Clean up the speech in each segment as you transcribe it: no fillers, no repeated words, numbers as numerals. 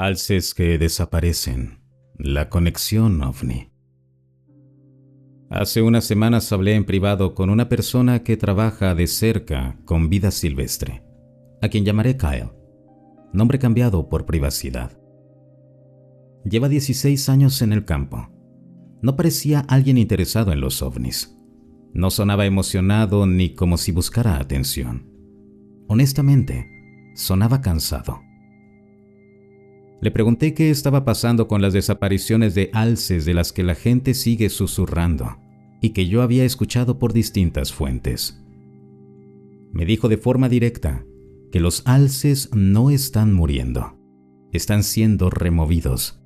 Alces que desaparecen. La conexión ovni. Hace unas semanas hablé en privado con una persona que trabaja de cerca con vida silvestre, a quien llamaré Kyle, nombre cambiado por privacidad. Lleva 16 años en el campo. No parecía alguien interesado en los ovnis. No sonaba emocionado ni como si buscara atención. Honestamente, sonaba cansado. Le pregunté qué estaba pasando con las desapariciones de alces de las que la gente sigue susurrando y que yo había escuchado por distintas fuentes. Me dijo de forma directa que los alces no están muriendo, están siendo removidos.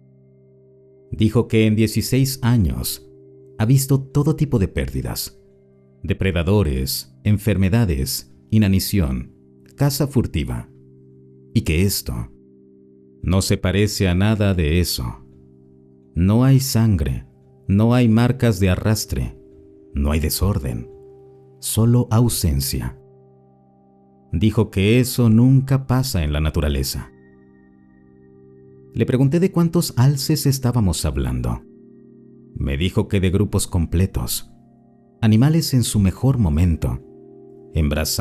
Dijo que en 16 años ha visto todo tipo de pérdidas, depredadores, enfermedades, inanición, caza furtiva, y que esto no se parece a nada de eso. No hay sangre, no hay marcas de arrastre, no hay desorden, solo ausencia. Dijo que eso nunca pasa en la naturaleza. Le pregunté de cuántos alces estábamos hablando. Me dijo que de grupos completos, animales en su mejor momento, hembras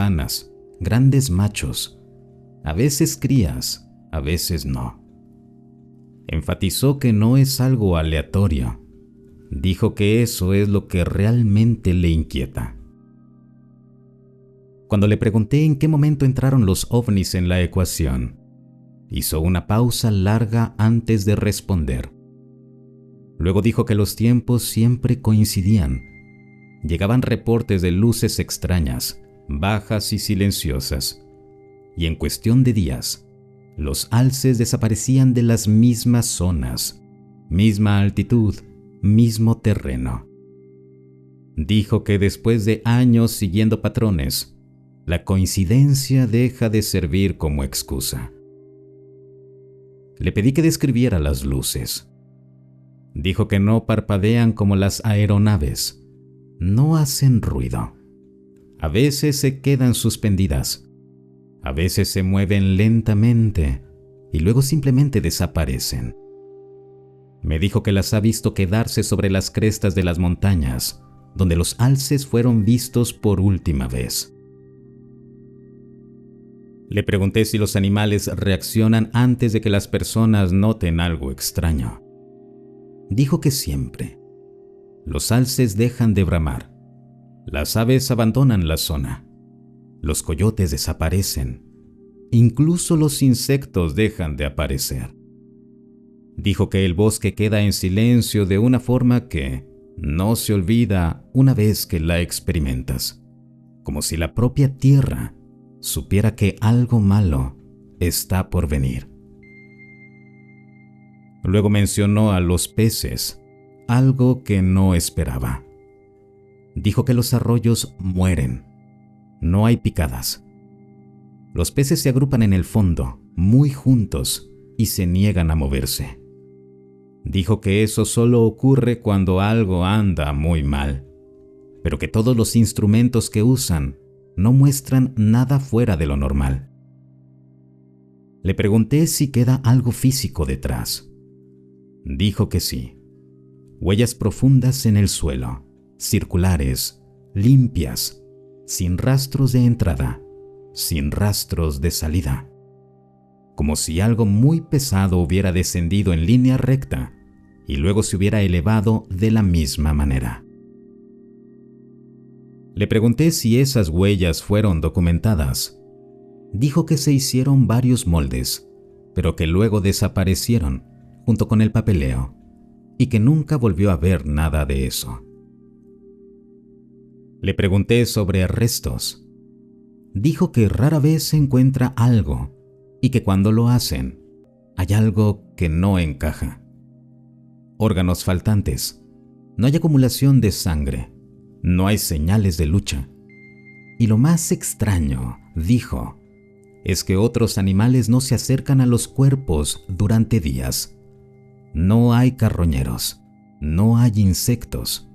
grandes machos, a veces crías, a veces no. Enfatizó que no es algo aleatorio. Dijo que eso es lo que realmente le inquieta. Cuando le pregunté en qué momento entraron los ovnis en la ecuación, hizo una pausa larga antes de responder. Luego dijo que los tiempos siempre coincidían. Llegaban reportes de luces extrañas, bajas y silenciosas, y en cuestión de días, los alces desaparecían de las mismas zonas, misma altitud, mismo terreno. Dijo que después de años siguiendo patrones, la coincidencia deja de servir como excusa. Le pedí que describiera las luces. Dijo que no parpadean como las aeronaves, no hacen ruido. A veces se quedan suspendidas. A veces se mueven lentamente y luego simplemente desaparecen. Me dijo que las ha visto quedarse sobre las crestas de las montañas, donde los alces fueron vistos por última vez. Le pregunté si los animales reaccionan antes de que las personas noten algo extraño. Dijo que siempre. Los alces dejan de bramar. Las aves abandonan la zona. Los coyotes desaparecen. Incluso los insectos dejan de aparecer. Dijo que el bosque queda en silencio de una forma que no se olvida una vez que la experimentas, como si la propia tierra supiera que algo malo está por venir. Luego mencionó a los peces, algo que no esperaba. Dijo que los arroyos mueren. No hay picadas. Los peces se agrupan en el fondo, muy juntos, y se niegan a moverse. Dijo que eso solo ocurre cuando algo anda muy mal, pero que todos los instrumentos que usan no muestran nada fuera de lo normal. Le pregunté si queda algo físico detrás. Dijo que sí. Huellas profundas en el suelo, circulares, limpias, sin rastros de entrada, sin rastros de salida. Como si algo muy pesado hubiera descendido en línea recta y luego se hubiera elevado de la misma manera. Le pregunté si esas huellas fueron documentadas. Dijo que se hicieron varios moldes, pero que luego desaparecieron junto con el papeleo y que nunca volvió a ver nada de eso. Le pregunté sobre restos. Dijo que rara vez se encuentra algo y que cuando lo hacen, hay algo que no encaja. Órganos faltantes, no hay acumulación de sangre, no hay señales de lucha. Y lo más extraño, dijo, es que otros animales no se acercan a los cuerpos durante días. No hay carroñeros, no hay insectos.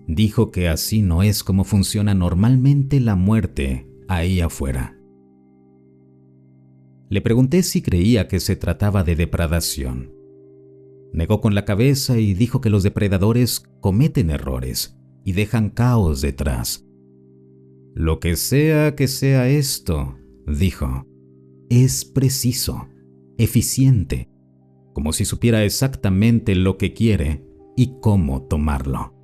Dijo que así no es como funciona normalmente la muerte ahí afuera. Le pregunté si creía que se trataba de depredación. Negó con la cabeza y dijo que los depredadores cometen errores y dejan caos detrás. Lo que sea esto, dijo, es preciso, eficiente, como si supiera exactamente lo que quiere y cómo tomarlo.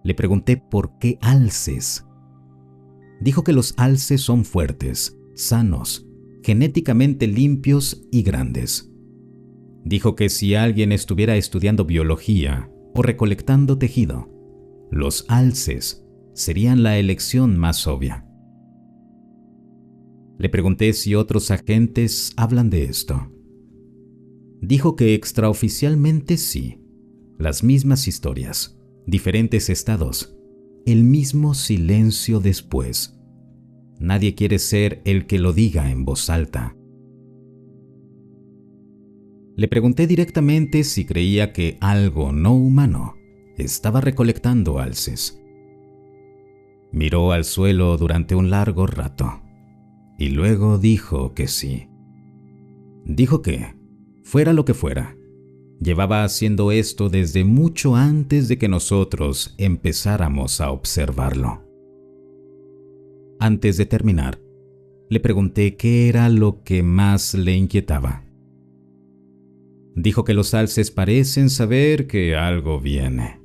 Le pregunté por qué alces. Dijo que los alces son fuertes, sanos, genéticamente limpios y grandes. Dijo que si alguien estuviera estudiando biología o recolectando tejido, los alces serían la elección más obvia. Le pregunté si otros agentes hablan de esto. Dijo que extraoficialmente sí, las mismas historias, diferentes estados, el mismo silencio después. Nadie quiere ser el que lo diga en voz alta. Le pregunté directamente si creía que algo no humano estaba recolectando alces. Miró al suelo durante un largo rato y luego dijo que sí. Dijo que, fuera lo que fuera, llevaba haciendo esto desde mucho antes de que nosotros empezáramos a observarlo. Antes de terminar, le pregunté qué era lo que más le inquietaba. Dijo que los alces parecen saber que algo viene.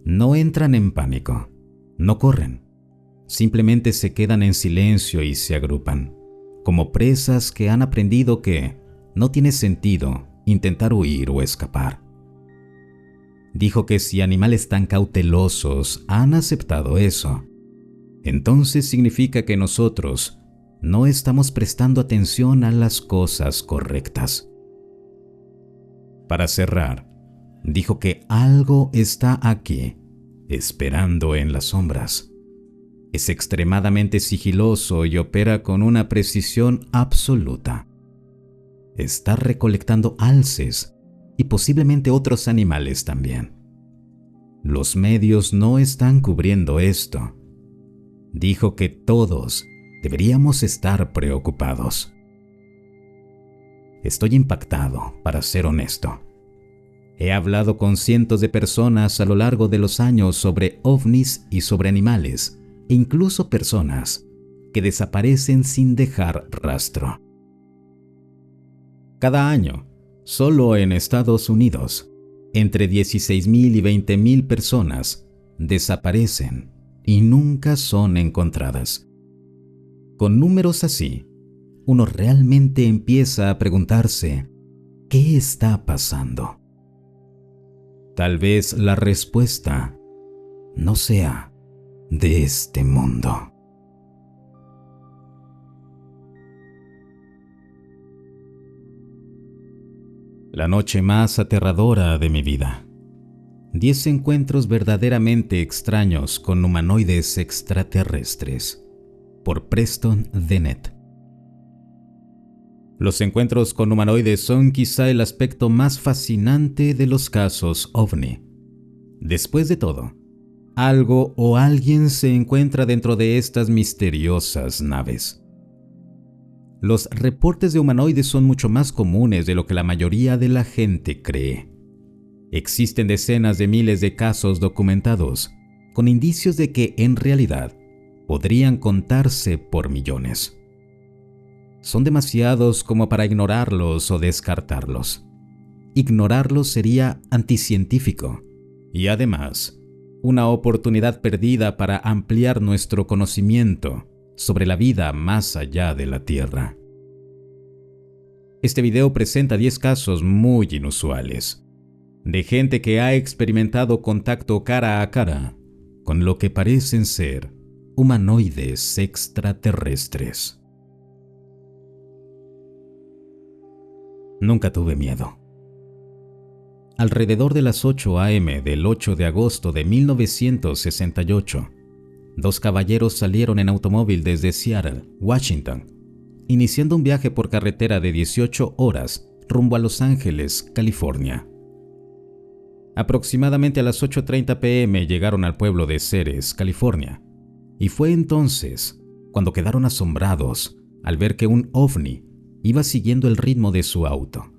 No entran en pánico, no corren, simplemente se quedan en silencio y se agrupan, como presas que han aprendido que no tiene sentido intentar huir o escapar. Dijo que si animales tan cautelosos han aceptado eso, entonces significa que nosotros no estamos prestando atención a las cosas correctas. Para cerrar, dijo que algo está aquí, esperando en las sombras. Es extremadamente sigiloso y opera con una precisión absoluta. Está recolectando alces y posiblemente otros animales también. Los medios no están cubriendo esto. Dijo que todos deberíamos estar preocupados. Estoy impactado, para ser honesto. He hablado con cientos de personas a lo largo de los años sobre ovnis y sobre animales, e incluso personas que desaparecen sin dejar rastro. Cada año, solo en Estados Unidos, entre 16,000 y 20,000 personas desaparecen y nunca son encontradas. Con números así, uno realmente empieza a preguntarse, ¿qué está pasando? Tal vez la respuesta no sea de este mundo. La noche más aterradora de mi vida. 10 encuentros verdaderamente extraños con humanoides extraterrestres. Por Preston Dennett. Los encuentros con humanoides son quizá el aspecto más fascinante de los casos OVNI. Después de todo, algo o alguien se encuentra dentro de estas misteriosas naves. Los reportes de humanoides son mucho más comunes de lo que la mayoría de la gente cree. Existen decenas de miles de casos documentados, con indicios de que en realidad podrían contarse por millones. Son demasiados como para ignorarlos o descartarlos. Ignorarlos sería anticientífico y además una oportunidad perdida para ampliar nuestro conocimiento sobre la vida más allá de la Tierra. Este video presenta 10 casos muy inusuales de gente que ha experimentado contacto cara a cara con lo que parecen ser humanoides extraterrestres. Nunca tuve miedo. Alrededor de las 8 a.m. del 8 de agosto de 1968, 2 caballeros salieron en automóvil desde Seattle, Washington, iniciando un viaje por carretera de 18 horas rumbo a Los Ángeles, California. Aproximadamente a las 8:30 p.m. llegaron al pueblo de Ceres, California, y fue entonces cuando quedaron asombrados al ver que un ovni iba siguiendo el ritmo de su auto.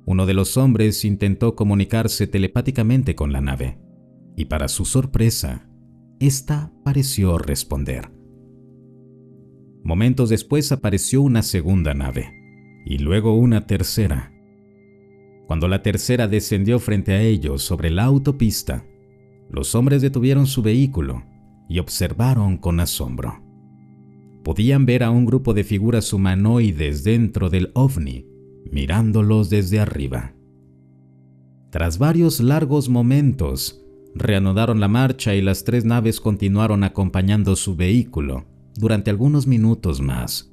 Uno de los hombres intentó comunicarse telepáticamente con la nave, y para su sorpresa, ésta pareció responder. Momentos después apareció una segunda nave, y luego una tercera. Cuando la tercera descendió frente a ellos sobre la autopista, los hombres detuvieron su vehículo y observaron con asombro. Podían ver a un grupo de figuras humanoides dentro del ovni, mirándolos desde arriba. Tras varios largos momentos, reanudaron la marcha y las tres naves continuaron acompañando su vehículo durante algunos minutos más,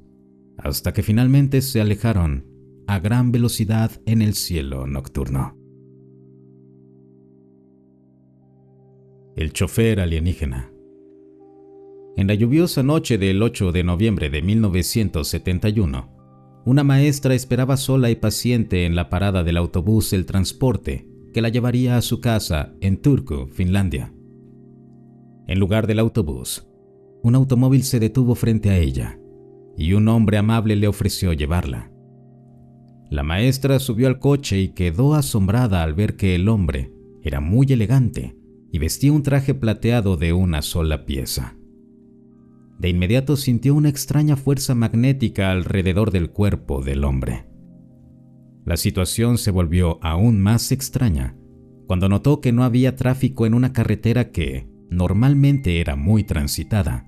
hasta que finalmente se alejaron a gran velocidad en el cielo nocturno. El chofer alienígena. En la lluviosa noche del 8 de noviembre de 1971, una maestra esperaba sola y paciente en la parada del autobús El Transporte que la llevaría a su casa en Turku, Finlandia. En lugar del autobús, un automóvil se detuvo frente a ella y un hombre amable le ofreció llevarla. La maestra subió al coche y quedó asombrada al ver que el hombre era muy elegante y vestía un traje plateado de una sola pieza. De inmediato sintió una extraña fuerza magnética alrededor del cuerpo del hombre. La situación se volvió aún más extraña cuando notó que no había tráfico en una carretera que normalmente era muy transitada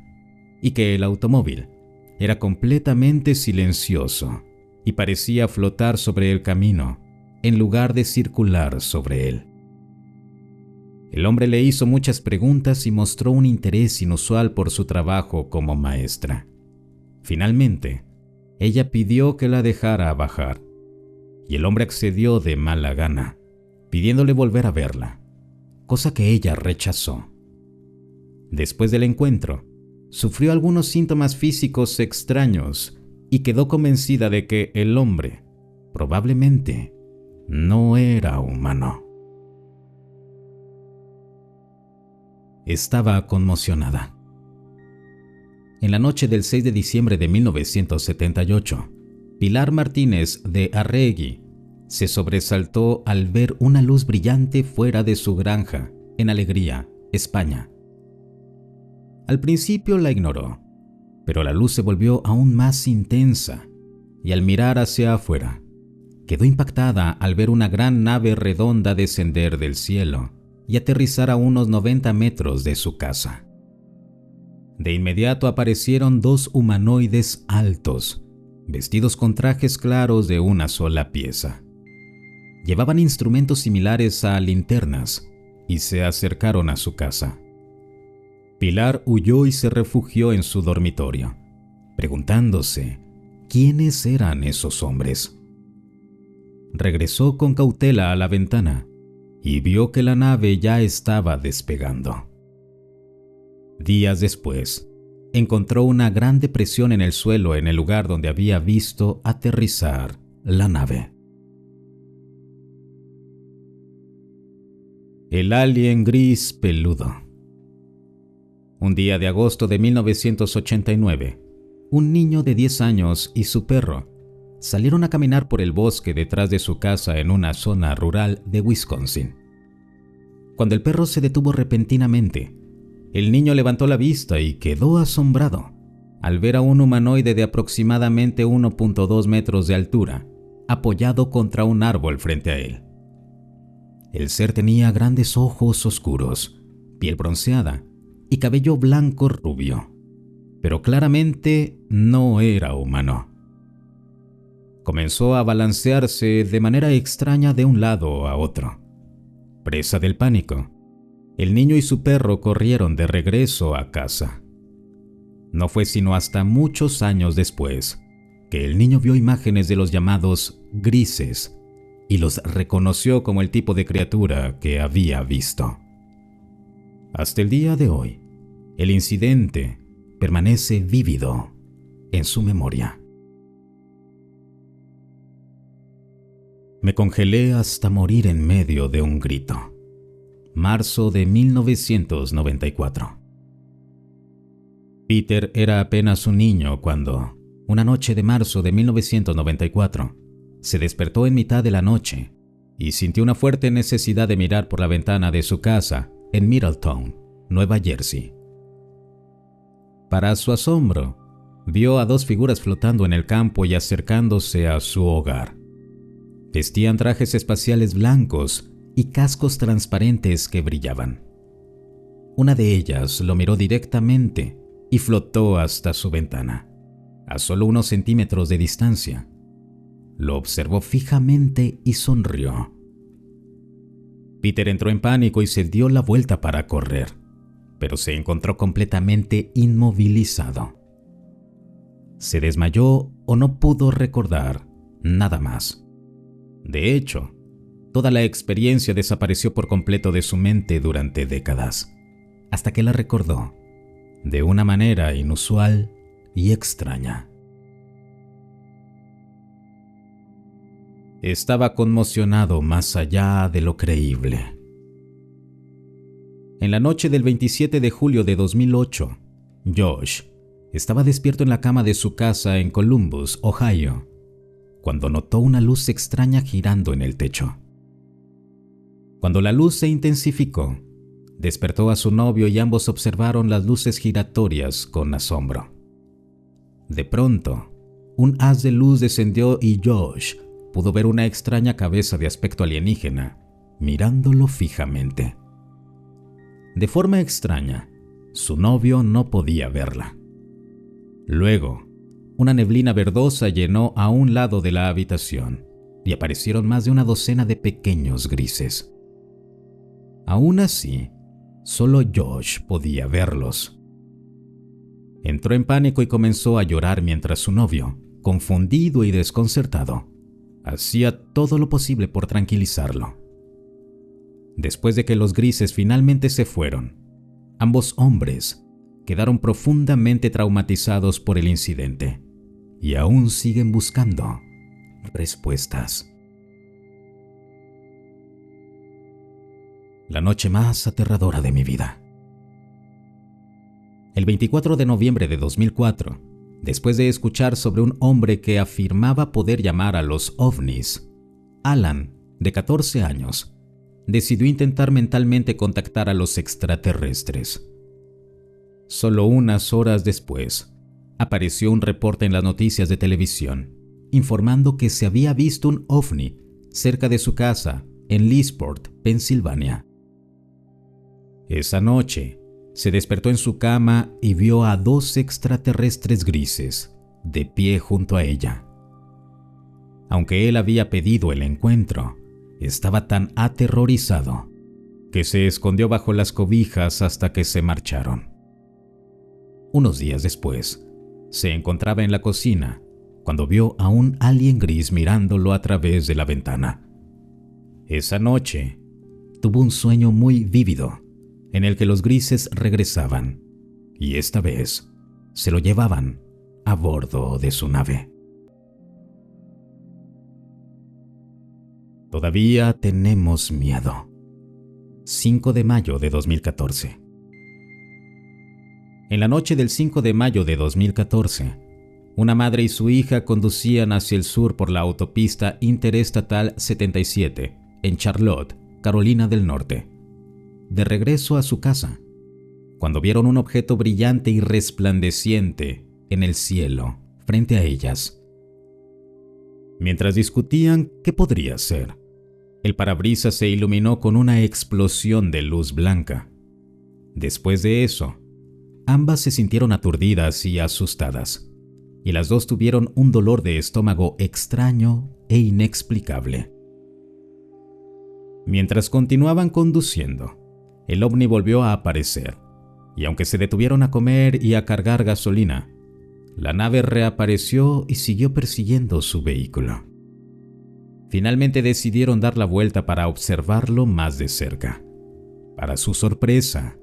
y que el automóvil era completamente silencioso y parecía flotar sobre el camino en lugar de circular sobre él. El hombre le hizo muchas preguntas y mostró un interés inusual por su trabajo como maestra. Finalmente, ella pidió que la dejara bajar, y el hombre accedió de mala gana, pidiéndole volver a verla, cosa que ella rechazó. Después del encuentro, sufrió algunos síntomas físicos extraños y quedó convencida de que el hombre probablemente no era humano. Estaba conmocionada. En la noche del 6 de diciembre de 1978, Pilar Martínez de Arregui se sobresaltó al ver una luz brillante fuera de su granja en Alegría, España. Al principio la ignoró, pero la luz se volvió aún más intensa y al mirar hacia afuera, quedó impactada al ver una gran nave redonda descender del cielo y aterrizar a unos 90 metros de su casa. De inmediato aparecieron dos humanoides altos, vestidos con trajes claros de una sola pieza. Llevaban instrumentos similares a linternas y se acercaron a su casa. Pilar huyó y se refugió en su dormitorio, preguntándose quiénes eran esos hombres. Regresó con cautela a la ventana y vio que la nave ya estaba despegando. Días después, encontró una gran depresión en el suelo en el lugar donde había visto aterrizar la nave. El alien gris peludo. Un día de agosto de 1989, un niño de 10 años y su perro salieron a caminar por el bosque detrás de su casa en una zona rural de Wisconsin. Cuando el perro se detuvo repentinamente, el niño levantó la vista y quedó asombrado al ver a un humanoide de aproximadamente 1.2 metros de altura apoyado contra un árbol frente a él. El ser tenía grandes ojos oscuros, piel bronceada y cabello blanco rubio, pero claramente no era humano. Comenzó a balancearse de manera extraña de un lado a otro. Presa del pánico, el niño y su perro corrieron de regreso a casa. No fue sino hasta muchos años después que el niño vio imágenes de los llamados grises y los reconoció como el tipo de criatura que había visto. Hasta el día de hoy, el incidente permanece vívido en su memoria. Me congelé hasta morir en medio de un grito. Marzo de 1994. Peter era apenas un niño cuando, una noche de marzo de 1994, se despertó en mitad de la noche y sintió una fuerte necesidad de mirar por la ventana de su casa en Middletown, Nueva Jersey. Para su asombro, vio a dos figuras flotando en el campo y acercándose a su hogar. Vestían trajes espaciales blancos y cascos transparentes que brillaban. Una de ellas lo miró directamente y flotó hasta su ventana, a solo unos centímetros de distancia. Lo observó fijamente y sonrió. Peter entró en pánico y se dio la vuelta para correr, pero se encontró completamente inmovilizado. Se desmayó o no pudo recordar nada más. De hecho, toda la experiencia desapareció por completo de su mente durante décadas, hasta que la recordó de una manera inusual y extraña. Estaba conmocionado más allá de lo creíble. En la noche del 27 de julio de 2008, Josh estaba despierto en la cama de su casa en Columbus, Ohio, cuando notó una luz extraña girando en el techo. Cuando la luz se intensificó, despertó a su novio y ambos observaron las luces giratorias con asombro. De pronto, un haz de luz descendió y Josh pudo ver una extraña cabeza de aspecto alienígena mirándolo fijamente. De forma extraña, su novio no podía verla. Luego, una neblina verdosa llenó a un lado de la habitación y aparecieron más de una docena de pequeños grises. Aún así, solo Josh podía verlos. Entró en pánico y comenzó a llorar mientras su novio, confundido y desconcertado, hacía todo lo posible por tranquilizarlo. Después de que los grises finalmente se fueron, ambos hombres quedaron profundamente traumatizados por el incidente y aún siguen buscando respuestas. La noche más aterradora de mi vida. El 24 de noviembre de 2004, después de escuchar sobre un hombre que afirmaba poder llamar a los ovnis, Alan, de 14 años, decidió intentar mentalmente contactar a los extraterrestres. Solo unas horas después, apareció un reporte en las noticias de televisión, informando que se había visto un ovni cerca de su casa en Leesport, Pensilvania. Esa noche, se despertó en su cama y vio a dos extraterrestres grises de pie junto a ella. Aunque él había pedido el encuentro, estaba tan aterrorizado que se escondió bajo las cobijas hasta que se marcharon. Unos días después, se encontraba en la cocina cuando vio a un alien gris mirándolo a través de la ventana. Esa noche, tuvo un sueño muy vívido en el que los grises regresaban y esta vez se lo llevaban a bordo de su nave. Todavía tenemos miedo. 5 de mayo de 2014. En la noche del 5 de mayo de 2014, una madre y su hija conducían hacia el sur por la autopista interestatal 77 en Charlotte, Carolina del Norte, de regreso a su casa, cuando vieron un objeto brillante y resplandeciente en el cielo frente a ellas. Mientras discutían qué podría ser, el parabrisas se iluminó con una explosión de luz blanca. Después de eso, ambas se sintieron aturdidas y asustadas, y las dos tuvieron un dolor de estómago extraño e inexplicable. Mientras continuaban conduciendo, el ovni volvió a aparecer, y aunque se detuvieron a comer y a cargar gasolina, la nave reapareció y siguió persiguiendo su vehículo. Finalmente decidieron dar la vuelta para observarlo más de cerca. Para su sorpresa,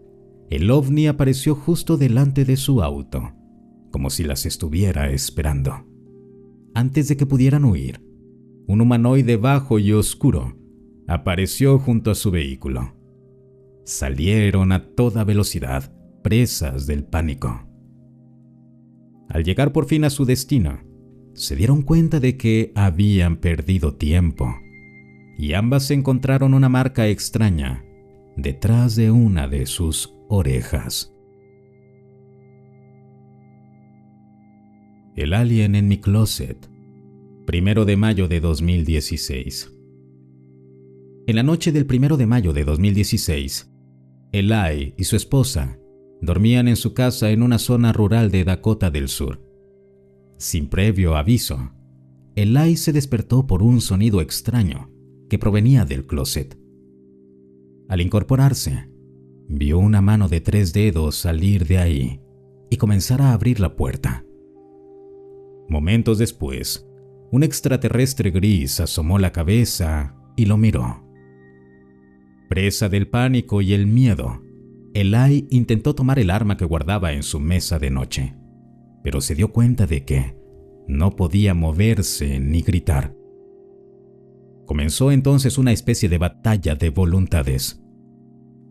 el ovni apareció justo delante de su auto, como si las estuviera esperando. Antes de que pudieran huir, un humanoide bajo y oscuro apareció junto a su vehículo. Salieron a toda velocidad, presas del pánico. Al llegar por fin a su destino, se dieron cuenta de que habían perdido tiempo, y ambas encontraron una marca extraña detrás de una de sus orejas. El alien en mi closet, 1 de mayo de 2016. En la noche del 1 de mayo de 2016, Eli y su esposa dormían en su casa en una zona rural de Dakota del Sur. Sin previo aviso, Eli se despertó por un sonido extraño que provenía del closet. Al incorporarse, vio una mano de 3 dedos salir de ahí y comenzar a abrir la puerta. Momentos después, un extraterrestre gris asomó la cabeza y lo miró. Presa del pánico y el miedo, Eli intentó tomar el arma que guardaba en su mesa de noche, pero se dio cuenta de que no podía moverse ni gritar. Comenzó entonces una especie de batalla de voluntades.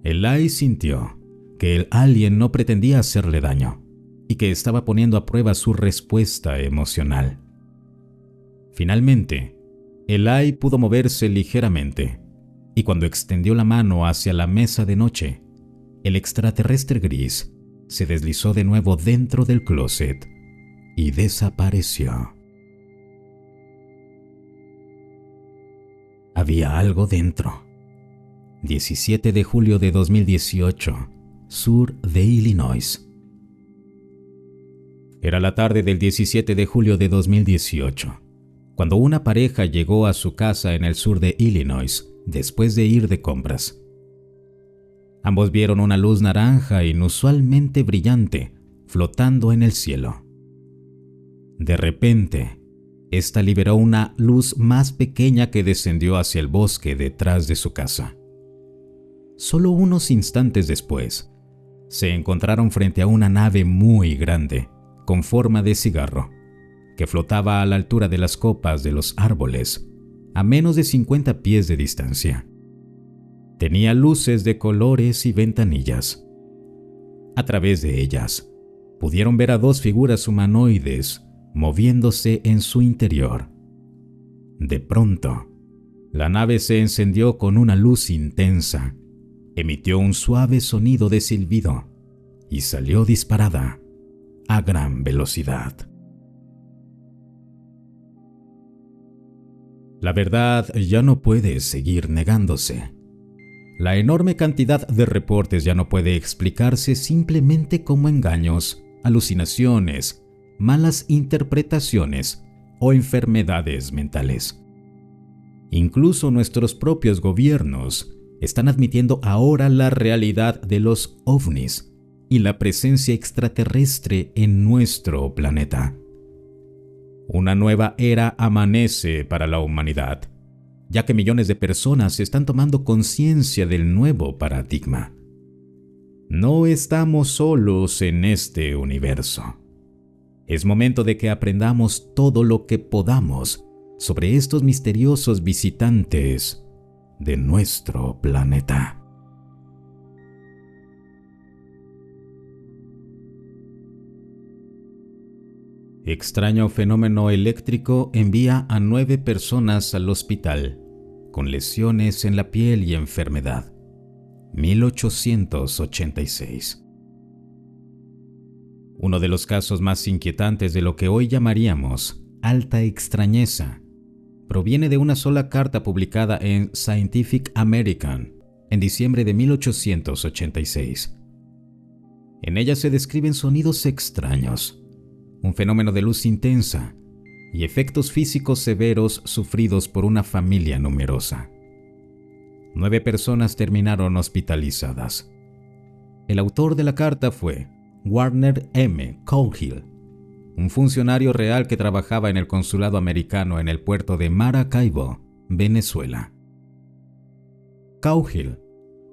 Eli sintió que el alien no pretendía hacerle daño y que estaba poniendo a prueba su respuesta emocional. Finalmente, Eli pudo moverse ligeramente, y cuando extendió la mano hacia la mesa de noche, el extraterrestre gris se deslizó de nuevo dentro del closet y desapareció. Había algo dentro. 17 de julio de 2018, sur de Illinois. Era la tarde del 17 de julio de 2018, cuando una pareja llegó a su casa en el sur de Illinois después de ir de compras. Ambos vieron una luz naranja inusualmente brillante flotando en el cielo. De repente, esta liberó una luz más pequeña que descendió hacia el bosque detrás de su casa. Solo unos instantes después, se encontraron frente a una nave muy grande, con forma de cigarro, que flotaba a la altura de las copas de los árboles, a menos de 50 pies de distancia. Tenía luces de colores y ventanillas. A través de ellas, pudieron ver a 2 figuras humanoides moviéndose en su interior. De pronto, la nave se encendió con una luz intensa, emitió un suave sonido de silbido y salió disparada a gran velocidad. La verdad ya no puede seguir negándose. La enorme cantidad de reportes ya no puede explicarse simplemente como engaños, alucinaciones, malas interpretaciones o enfermedades mentales. Incluso nuestros propios gobiernos están admitiendo ahora la realidad de los ovnis y la presencia extraterrestre en nuestro planeta. Una nueva era amanece para la humanidad, ya que millones de personas están tomando conciencia del nuevo paradigma. No estamos solos en este universo. Es momento de que aprendamos todo lo que podamos sobre estos misteriosos visitantes de nuestro planeta. Extraño fenómeno eléctrico envía a 9 personas al hospital con lesiones en la piel y enfermedad. 1886. Uno de los casos más inquietantes de lo que hoy llamaríamos alta extrañeza proviene de una sola carta publicada en Scientific American en diciembre de 1886. En ella se describen sonidos extraños, un fenómeno de luz intensa y efectos físicos severos sufridos por una familia numerosa. 9 personas terminaron hospitalizadas. El autor de la carta fue Warner M. Cowgill, un funcionario real que trabajaba en el consulado americano en el puerto de Maracaibo, Venezuela. Cowgill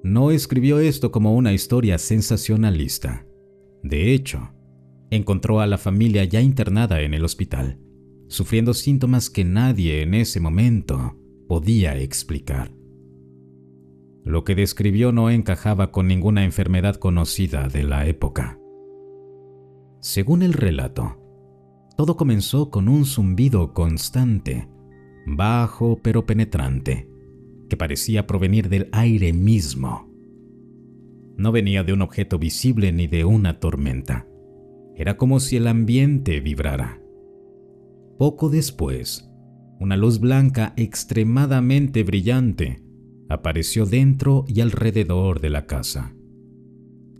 no escribió esto como una historia sensacionalista. De hecho, encontró a la familia ya internada en el hospital, sufriendo síntomas que nadie en ese momento podía explicar. Lo que describió no encajaba con ninguna enfermedad conocida de la época. Según el relato, Todo comenzó con un zumbido constante, bajo pero penetrante, que parecía provenir del aire mismo. No venía de un objeto visible ni de una tormenta. Era como si el ambiente vibrara. Poco después, una luz blanca extremadamente brillante apareció dentro y alrededor de la casa.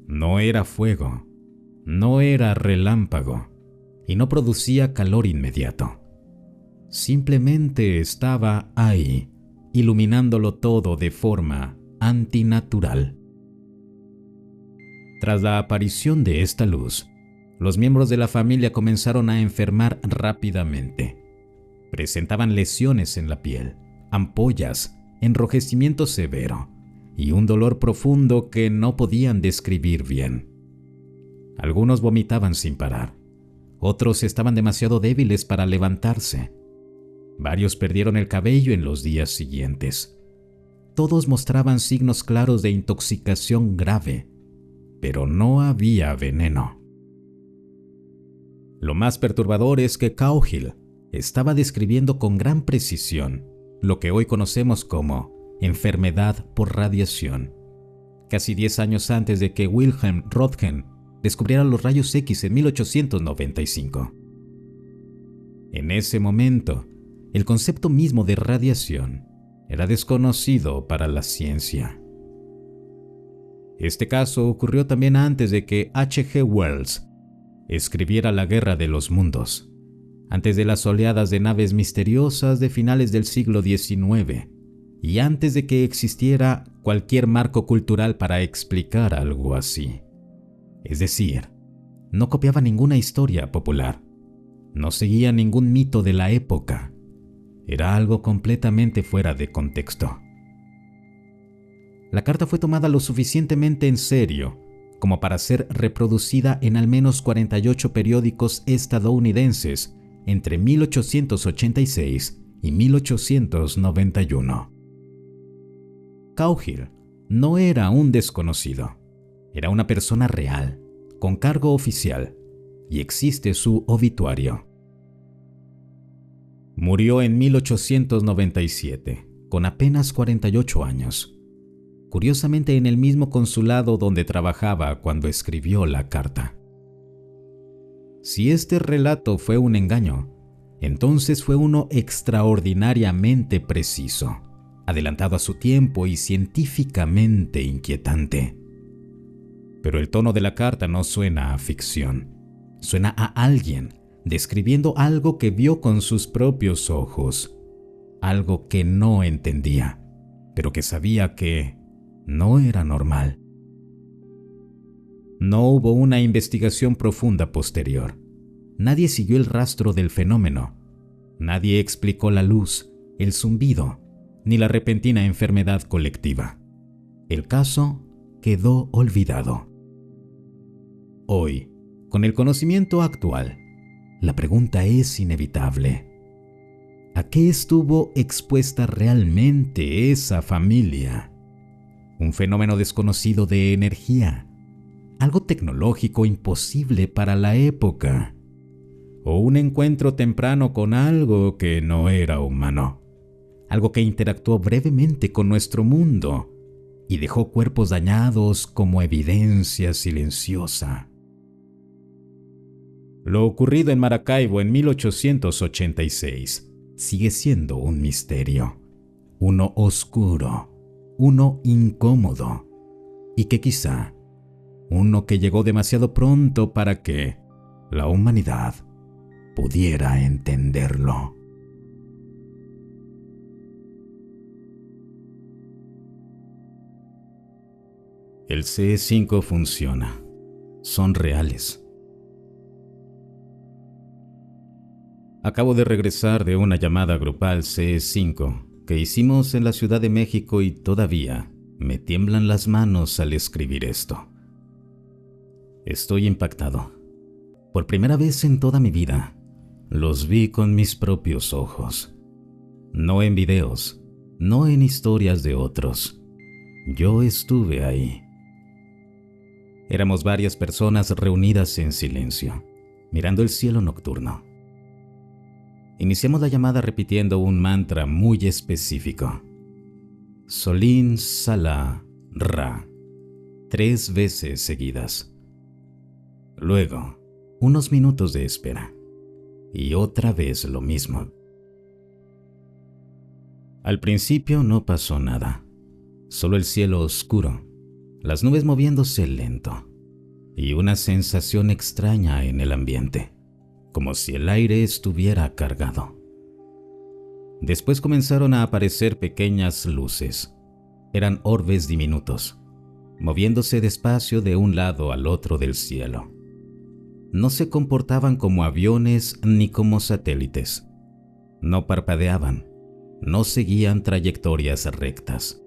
No era fuego, no era relámpago y no producía calor inmediato. Simplemente estaba ahí, iluminándolo todo de forma antinatural. Tras la aparición de esta luz, los miembros de la familia comenzaron a enfermar rápidamente. Presentaban lesiones en la piel, ampollas, enrojecimiento severo y un dolor profundo que no podían describir bien. Algunos vomitaban sin parar. Otros estaban demasiado débiles para levantarse. Varios perdieron el cabello en los días siguientes. Todos mostraban signos claros de intoxicación grave, pero no había veneno. Lo más perturbador es que Cowgill estaba describiendo con gran precisión lo que hoy conocemos como enfermedad por radiación, casi 10 años antes de que Wilhelm Röntgen descubriera los rayos X en 1895. En ese momento, el concepto mismo de radiación era desconocido para la ciencia. Este caso ocurrió también antes de que H.G. Wells escribiera La Guerra de los Mundos, antes de las oleadas de naves misteriosas de finales del siglo XIX y antes de que existiera cualquier marco cultural para explicar algo así. Es decir, no copiaba ninguna historia popular, no seguía ningún mito de la época. Era algo completamente fuera de contexto. La carta fue tomada lo suficientemente en serio como para ser reproducida en al menos 48 periódicos estadounidenses entre 1886 y 1891. Cowgill no era un desconocido, era una persona real, con cargo oficial, y existe su obituario. Murió en 1897, con apenas 48 años, curiosamente en el mismo consulado donde trabajaba cuando escribió la carta. Si este relato fue un engaño, entonces fue uno extraordinariamente preciso, adelantado a su tiempo y científicamente inquietante. Pero el tono de la carta no suena a ficción, suena a alguien describiendo algo que vio con sus propios ojos, algo que no entendía, pero que sabía que no era normal. No hubo una investigación profunda posterior. Nadie siguió el rastro del fenómeno. Nadie explicó la luz, el zumbido, ni la repentina enfermedad colectiva. El caso quedó olvidado. Hoy, con el conocimiento actual, la pregunta es inevitable. ¿A qué estuvo expuesta realmente esa familia? ¿Un fenómeno desconocido de energía? ¿Algo tecnológico imposible para la época? ¿O un encuentro temprano con algo que no era humano? Algo que interactuó brevemente con nuestro mundo y dejó cuerpos dañados como evidencia silenciosa. Lo ocurrido en Maracaibo en 1886 sigue siendo un misterio, uno oscuro, uno incómodo, y que quizá uno que llegó demasiado pronto para que la humanidad pudiera entenderlo. El CE5 funciona. Son reales. Acabo de regresar de una llamada grupal CE5 que hicimos en la Ciudad de México y todavía me tiemblan las manos al escribir esto. Estoy impactado. Por primera vez en toda mi vida, los vi con mis propios ojos. No en videos, no en historias de otros. Yo estuve ahí. Éramos varias personas reunidas en silencio, mirando el cielo nocturno, Iniciamos la llamada repitiendo un mantra muy específico. Solín Sala Ra, 3 veces seguidas. Luego, unos minutos de espera. Y otra vez lo mismo. Al principio no pasó nada. Solo el cielo oscuro, las nubes moviéndose lento y una sensación extraña en el ambiente, como si el aire estuviera cargado. Después comenzaron a aparecer pequeñas luces. Eran orbes diminutos, moviéndose despacio de un lado al otro del cielo. No se comportaban como aviones ni como satélites. No parpadeaban, no seguían trayectorias rectas.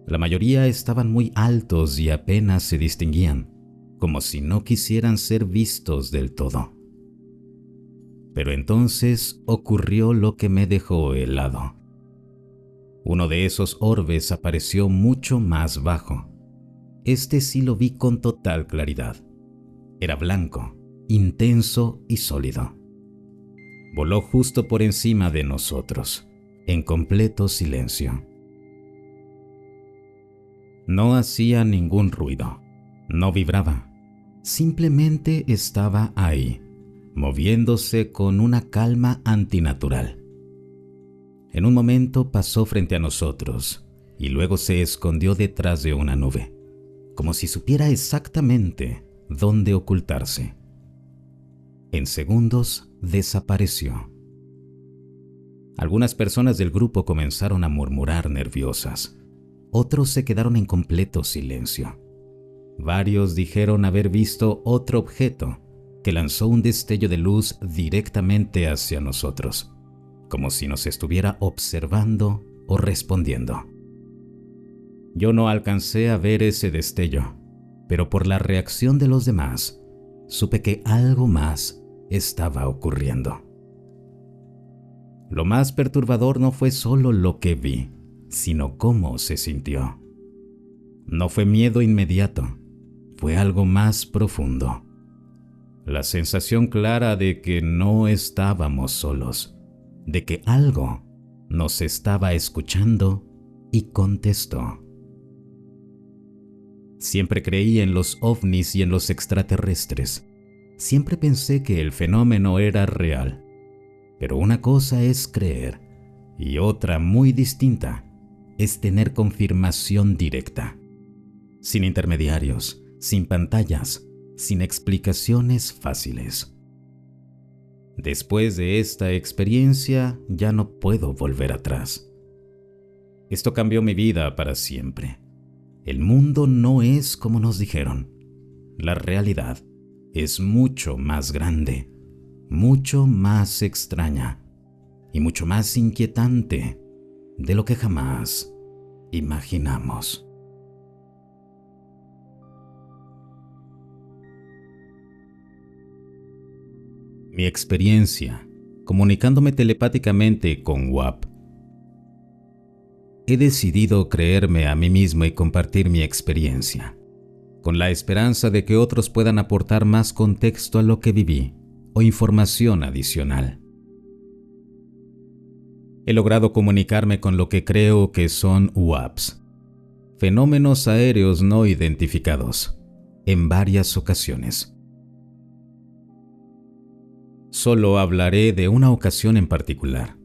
La mayoría estaban muy altos y apenas se distinguían, como si no quisieran ser vistos del todo. Pero entonces ocurrió lo que me dejó helado. Uno de esos orbes apareció mucho más bajo. Este sí lo vi con total claridad. Era blanco, intenso y sólido. Voló justo por encima de nosotros, en completo silencio. No hacía ningún ruido, no vibraba, simplemente estaba ahí, moviéndose con una calma antinatural. En un momento pasó frente a nosotros y luego se escondió detrás de una nube, como si supiera exactamente dónde ocultarse. En segundos desapareció. Algunas personas del grupo comenzaron a murmurar nerviosas. Otros se quedaron en completo silencio. Varios dijeron haber visto otro objeto que lanzó un destello de luz directamente hacia nosotros, como si nos estuviera observando o respondiendo. Yo no alcancé a ver ese destello, pero por la reacción de los demás, supe que algo más estaba ocurriendo. Lo más perturbador no fue solo lo que vi, sino cómo se sintió. No fue miedo inmediato, fue algo más profundo. La sensación clara de que no estábamos solos, de que algo nos estaba escuchando y contestó. Siempre creí en los ovnis y en los extraterrestres. Siempre pensé que el fenómeno era real. Pero una cosa es creer y otra muy distinta es tener confirmación directa, sin intermediarios, sin pantallas, sin explicaciones fáciles. Después de esta experiencia ya no puedo volver atrás. Esto cambió mi vida para siempre. El mundo no es como nos dijeron. La realidad es mucho más grande, mucho más extraña y mucho más inquietante de lo que jamás imaginamos. Mi experiencia comunicándome telepáticamente con WAP. He decidido creerme a mí mismo y compartir mi experiencia, con la esperanza de que otros puedan aportar más contexto a lo que viví o información adicional. He logrado comunicarme con lo que creo que son WAPs, fenómenos aéreos no identificados, en varias ocasiones. Solo hablaré de una ocasión en particular,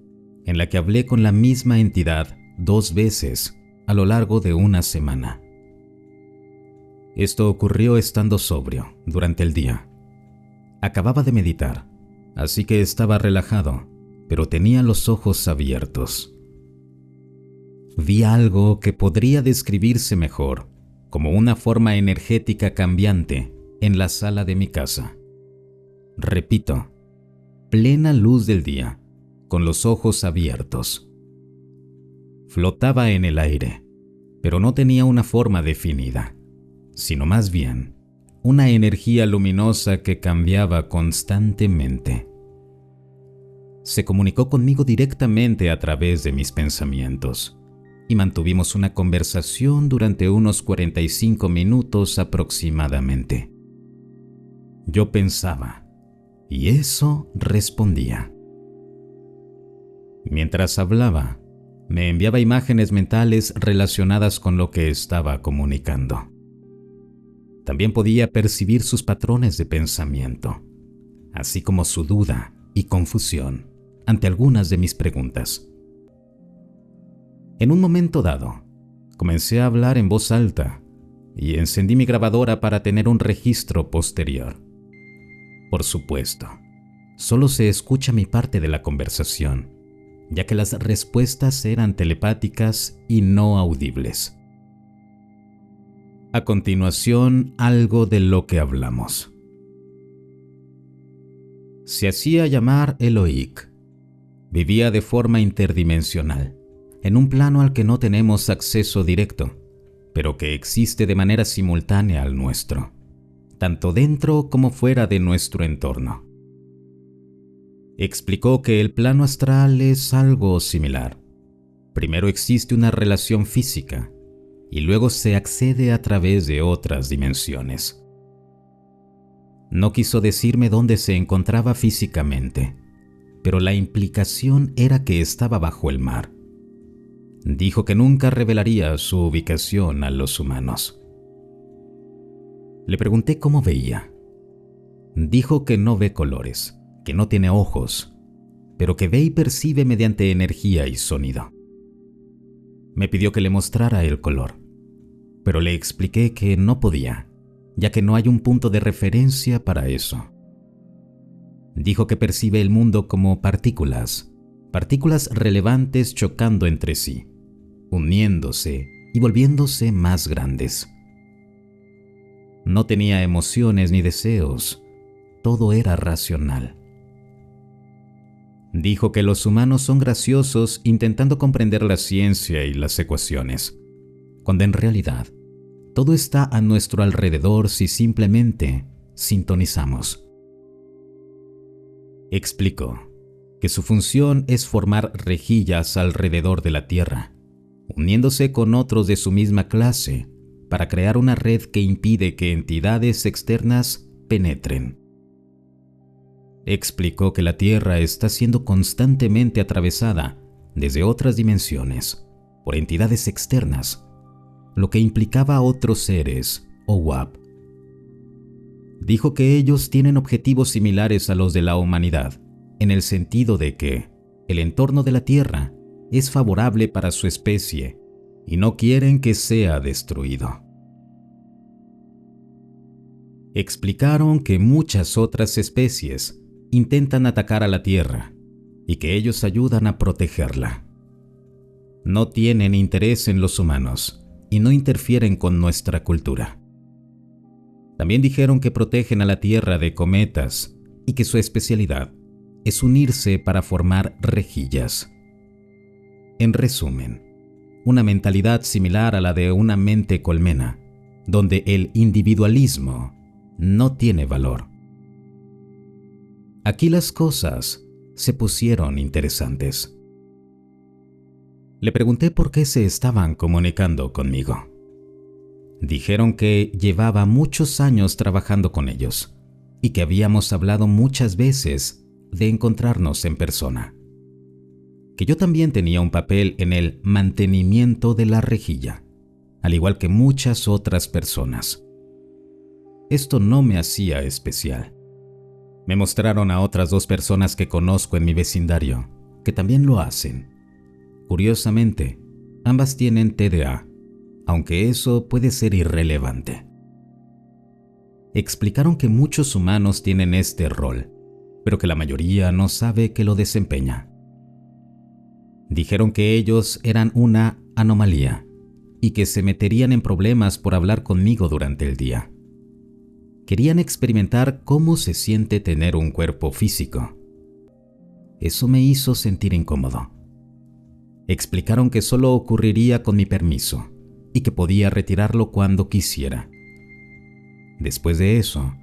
en la que hablé con la misma entidad 2 veces a lo largo de una semana. Esto ocurrió estando sobrio durante el día. Acababa de meditar, así que estaba relajado, pero tenía los ojos abiertos. Vi algo que podría describirse mejor como una forma energética cambiante en la sala de mi casa. Repito, plena luz del día, con los ojos abiertos. Flotaba en el aire, pero no tenía una forma definida, sino más bien una energía luminosa que cambiaba constantemente. Se comunicó conmigo directamente a través de mis pensamientos y mantuvimos una conversación durante unos 45 minutos aproximadamente. Yo pensaba y eso respondía. Mientras hablaba, me enviaba imágenes mentales relacionadas con lo que estaba comunicando. También podía percibir sus patrones de pensamiento, así como su duda y confusión ante algunas de mis preguntas. En un momento dado, comencé a hablar en voz alta y encendí mi grabadora para tener un registro posterior. Por supuesto, solo se escucha mi parte de la conversación, ya que las respuestas eran telepáticas y no audibles. A continuación, algo de lo que hablamos. Se hacía llamar Eloik. Vivía de forma interdimensional, en un plano al que no tenemos acceso directo, pero que existe de manera simultánea al nuestro, tanto dentro como fuera de nuestro entorno. Explicó que el plano astral es algo similar. Primero existe una relación física y luego se accede a través de otras dimensiones. No quiso decirme dónde se encontraba físicamente, pero la implicación era que estaba bajo el mar. Dijo que nunca revelaría su ubicación a los humanos. Le pregunté cómo veía. Dijo que no ve colores, que no tiene ojos, pero que ve y percibe mediante energía y sonido. Me pidió que le mostrara el color, pero le expliqué que no podía, ya que no hay un punto de referencia para eso. Dijo que percibe el mundo como partículas relevantes chocando entre sí, uniéndose y volviéndose más grandes. No tenía emociones ni deseos, todo era racional. Dijo que los humanos son graciosos intentando comprender la ciencia y las ecuaciones, cuando en realidad todo está a nuestro alrededor si simplemente sintonizamos. Explicó que su función es formar rejillas alrededor de la Tierra, uniéndose con otros de su misma clase para crear una red que impide que entidades externas penetren. Explicó que la Tierra está siendo constantemente atravesada desde otras dimensiones por entidades externas, lo que implicaba a otros seres o WAP. Dijo que ellos tienen objetivos similares a los de la humanidad, en el sentido de que el entorno de la Tierra es favorable para su especie y no quieren que sea destruido. Explicaron que muchas otras especies intentan atacar a la Tierra y que ellos ayudan a protegerla. No tienen interés en los humanos y no interfieren con nuestra cultura. También dijeron que protegen a la Tierra de cometas y que su especialidad es unirse para formar rejillas. En resumen, una mentalidad similar a la de una mente colmena, donde el individualismo no tiene valor. Aquí las cosas se pusieron interesantes. Le pregunté por qué se estaban comunicando conmigo. Dijeron que llevaba muchos años trabajando con ellos y que habíamos hablado muchas veces de encontrarnos en persona. Que yo también tenía un papel en el mantenimiento de la rejilla, al igual que muchas otras personas. Esto no me hacía especial. Me mostraron a otras 2 personas que conozco en mi vecindario, que también lo hacen. Curiosamente, ambas tienen TDA, aunque eso puede ser irrelevante. Explicaron que muchos humanos tienen este rol, pero que la mayoría no sabe que lo desempeña. Dijeron que ellos eran una anomalía y que se meterían en problemas por hablar conmigo durante el día. Querían experimentar cómo se siente tener un cuerpo físico. Eso me hizo sentir incómodo. Explicaron que solo ocurriría con mi permiso y que podía retirarlo cuando quisiera. Después de eso,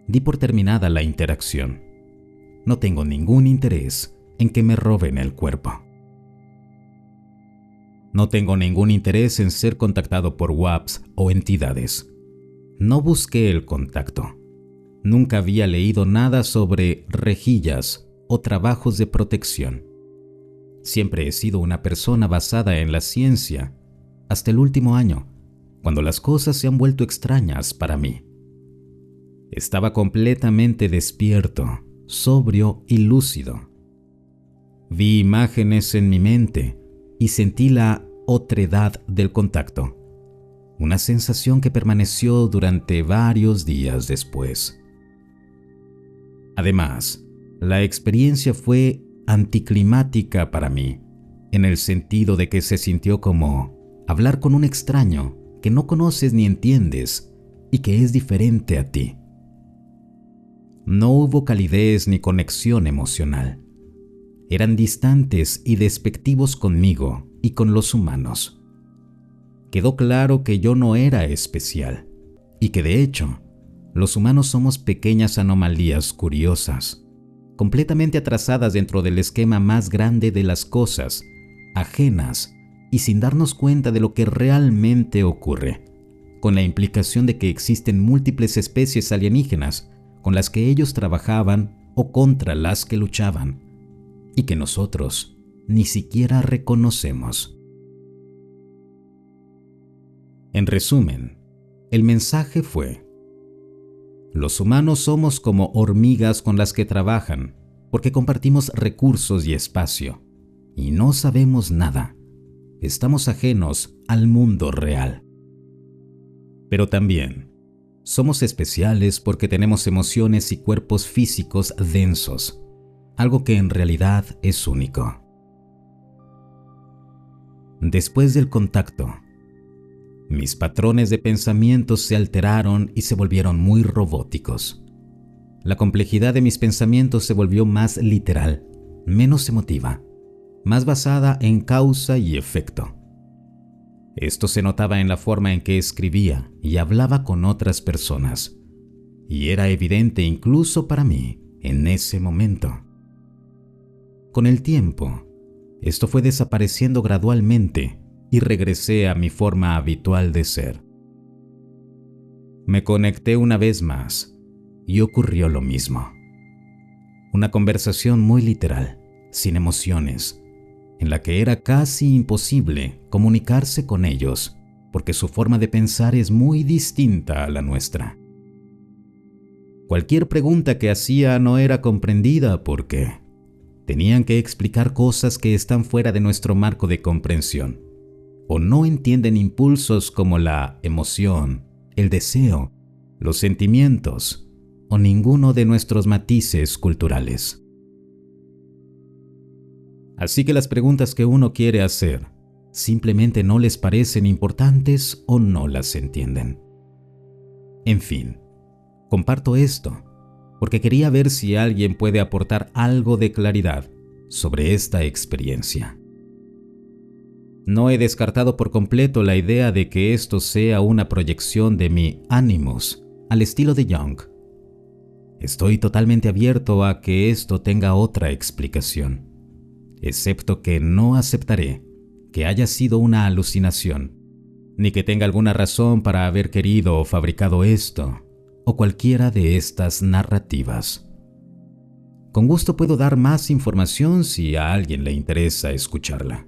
di por terminada la interacción. No tengo ningún interés en que me roben el cuerpo. No tengo ningún interés en ser contactado por WAPs o entidades. No busqué el contacto. Nunca había leído nada sobre rejillas o trabajos de protección. Siempre he sido una persona basada en la ciencia, hasta el último año, cuando las cosas se han vuelto extrañas para mí. Estaba completamente despierto, sobrio y lúcido. Vi imágenes en mi mente y sentí la otredad del contacto, una sensación que permaneció durante varios días después. Además, la experiencia fue anticlimática para mí, en el sentido de que se sintió como hablar con un extraño que no conoces ni entiendes y que es diferente a ti. No hubo calidez ni conexión emocional. Eran distantes y despectivos conmigo y con los humanos. Quedó claro que yo no era especial y que de hecho, los humanos somos pequeñas anomalías curiosas, completamente atrasadas dentro del esquema más grande de las cosas, ajenas y sin darnos cuenta de lo que realmente ocurre, con la implicación de que existen múltiples especies alienígenas con las que ellos trabajaban o contra las que luchaban, y que nosotros ni siquiera reconocemos. En resumen, el mensaje fue: los humanos somos como hormigas con las que trabajan, porque compartimos recursos y espacio, y no sabemos nada. Estamos ajenos al mundo real. Pero también somos especiales porque tenemos emociones y cuerpos físicos densos, algo que en realidad es único. Después del contacto, mis patrones de pensamiento se alteraron y se volvieron muy robóticos. La complejidad de mis pensamientos se volvió más literal, menos emotiva, más basada en causa y efecto. Esto se notaba en la forma en que escribía y hablaba con otras personas, y era evidente incluso para mí en ese momento. Con el tiempo, esto fue desapareciendo gradualmente y regresé a mi forma habitual de ser. Me conecté una vez más y ocurrió lo mismo. Una conversación muy literal, sin emociones, en la que era casi imposible comunicarse con ellos porque su forma de pensar es muy distinta a la nuestra. Cualquier pregunta que hacía no era comprendida porque tenían que explicar cosas que están fuera de nuestro marco de comprensión, o no entienden impulsos como la emoción, el deseo, los sentimientos o ninguno de nuestros matices culturales. Así que las preguntas que uno quiere hacer simplemente no les parecen importantes o no las entienden. En fin, comparto esto porque quería ver si alguien puede aportar algo de claridad sobre esta experiencia. No he descartado por completo la idea de que esto sea una proyección de mi animus al estilo de Jung. Estoy totalmente abierto a que esto tenga otra explicación, excepto que no aceptaré que haya sido una alucinación, ni que tenga alguna razón para haber querido o fabricado esto, o cualquiera de estas narrativas. Con gusto puedo dar más información si a alguien le interesa escucharla.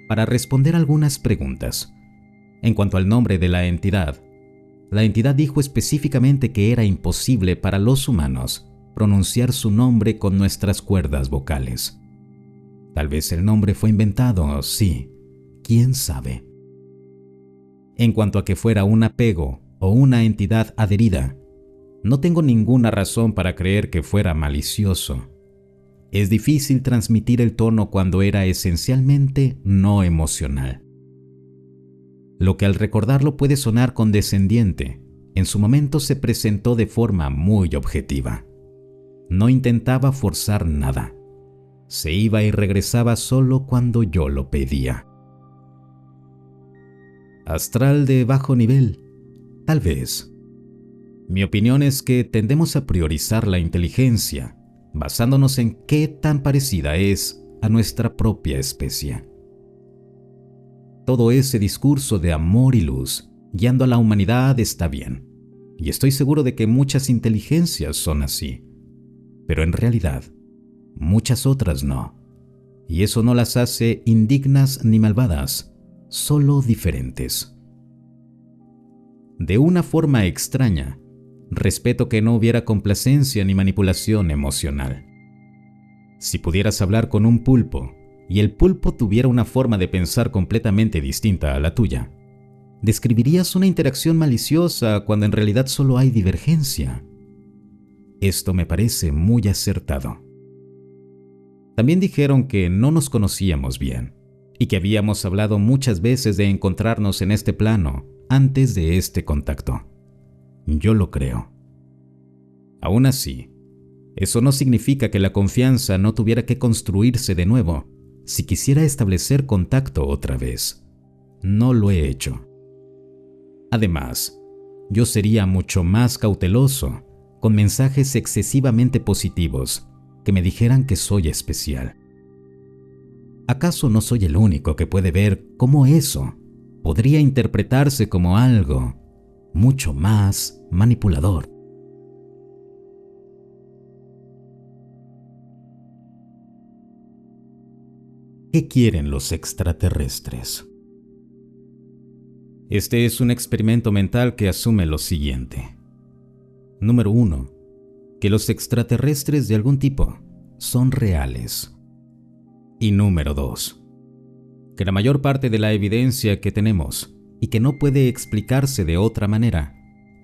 Para responder algunas preguntas, en cuanto al nombre de la entidad dijo específicamente que era imposible para los humanos pronunciar su nombre con nuestras cuerdas vocales. Tal vez el nombre fue inventado, sí, quién sabe. En cuanto a que fuera un apego o una entidad adherida, no tengo ninguna razón para creer que fuera malicioso. Es difícil transmitir el tono cuando era esencialmente no emocional. Lo que al recordarlo puede sonar condescendiente, en su momento se presentó de forma muy objetiva. No intentaba forzar nada. Se iba y regresaba solo cuando yo lo pedía. Astral de bajo nivel, tal vez. Mi opinión es que tendemos a priorizar la inteligencia, basándonos en qué tan parecida es a nuestra propia especie. Todo ese discurso de amor y luz guiando a la humanidad está bien, y estoy seguro de que muchas inteligencias son así, pero en realidad muchas otras no. Y eso no las hace indignas ni malvadas, solo diferentes. De una forma extraña, respeto que no hubiera complacencia ni manipulación emocional. Si pudieras hablar con un pulpo y el pulpo tuviera una forma de pensar completamente distinta a la tuya, describirías una interacción maliciosa cuando en realidad solo hay divergencia. Esto me parece muy acertado. También dijeron que no nos conocíamos bien y que habíamos hablado muchas veces de encontrarnos en este plano antes de este contacto. Yo lo creo. Aún así, eso no significa que la confianza no tuviera que construirse de nuevo si quisiera establecer contacto otra vez. No lo he hecho. Además, yo sería mucho más cauteloso con mensajes excesivamente positivos que me dijeran que soy especial. ¿Acaso no soy el único que puede ver cómo eso podría interpretarse como algo mucho más manipulador? ¿Qué quieren los extraterrestres? Este es un experimento mental que asume lo siguiente. Número 1. Que los extraterrestres de algún tipo son reales. Y número 2. Que la mayor parte de la evidencia que tenemos y que no puede explicarse de otra manera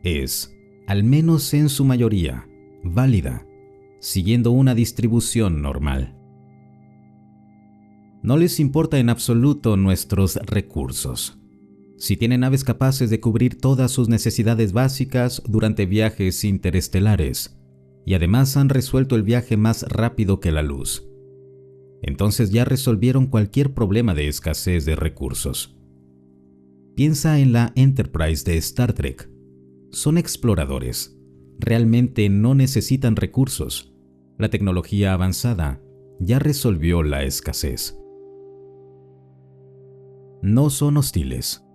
es, al menos en su mayoría, válida, siguiendo una distribución normal. No les importa en absoluto nuestros recursos. Si tienen naves capaces de cubrir todas sus necesidades básicas durante viajes interestelares, y además han resuelto el viaje más rápido que la luz, entonces ya resolvieron cualquier problema de escasez de recursos. Piensa en la Enterprise de Star Trek. Son exploradores. Realmente no necesitan recursos. La tecnología avanzada ya resolvió la escasez. No son hostiles.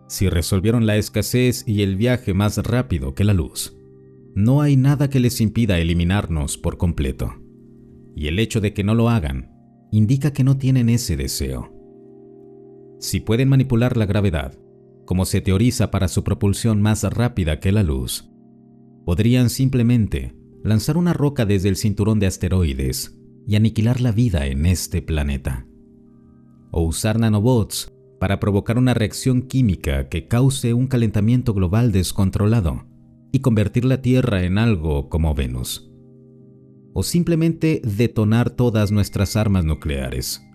Si resolvieron la escasez y el viaje más rápido que la luz, no hay nada que les impida eliminarnos por completo. Y el hecho de que no lo hagan indica que no tienen ese deseo. Si pueden manipular la gravedad, como se teoriza para su propulsión más rápida que la luz, podrían simplemente lanzar una roca desde el cinturón de asteroides y aniquilar la vida en este planeta. O usar nanobots para provocar una reacción química que cause un calentamiento global descontrolado y convertir la Tierra en algo como Venus. O simplemente detonar todas nuestras armas nucleares.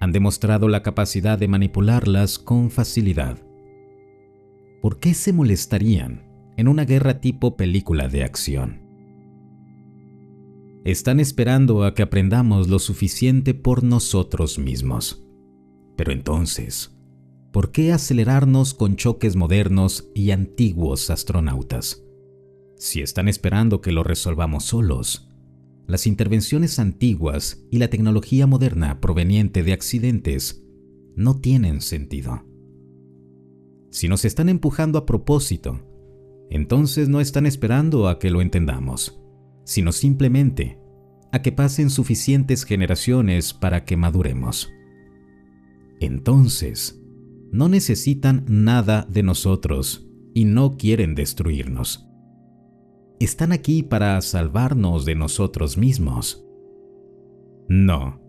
Han demostrado la capacidad de manipularlas con facilidad. ¿Por qué se molestarían en una guerra tipo película de acción? Están esperando a que aprendamos lo suficiente por nosotros mismos. Pero entonces, ¿por qué acelerarnos con choques modernos y antiguos astronautas? Si están esperando que lo resolvamos solos, las intervenciones antiguas y la tecnología moderna proveniente de accidentes no tienen sentido. Si nos están empujando a propósito, entonces no están esperando a que lo entendamos, sino simplemente a que pasen suficientes generaciones para que maduremos. Entonces, no necesitan nada de nosotros y no quieren destruirnos. Están aquí para salvarnos de nosotros mismos. No.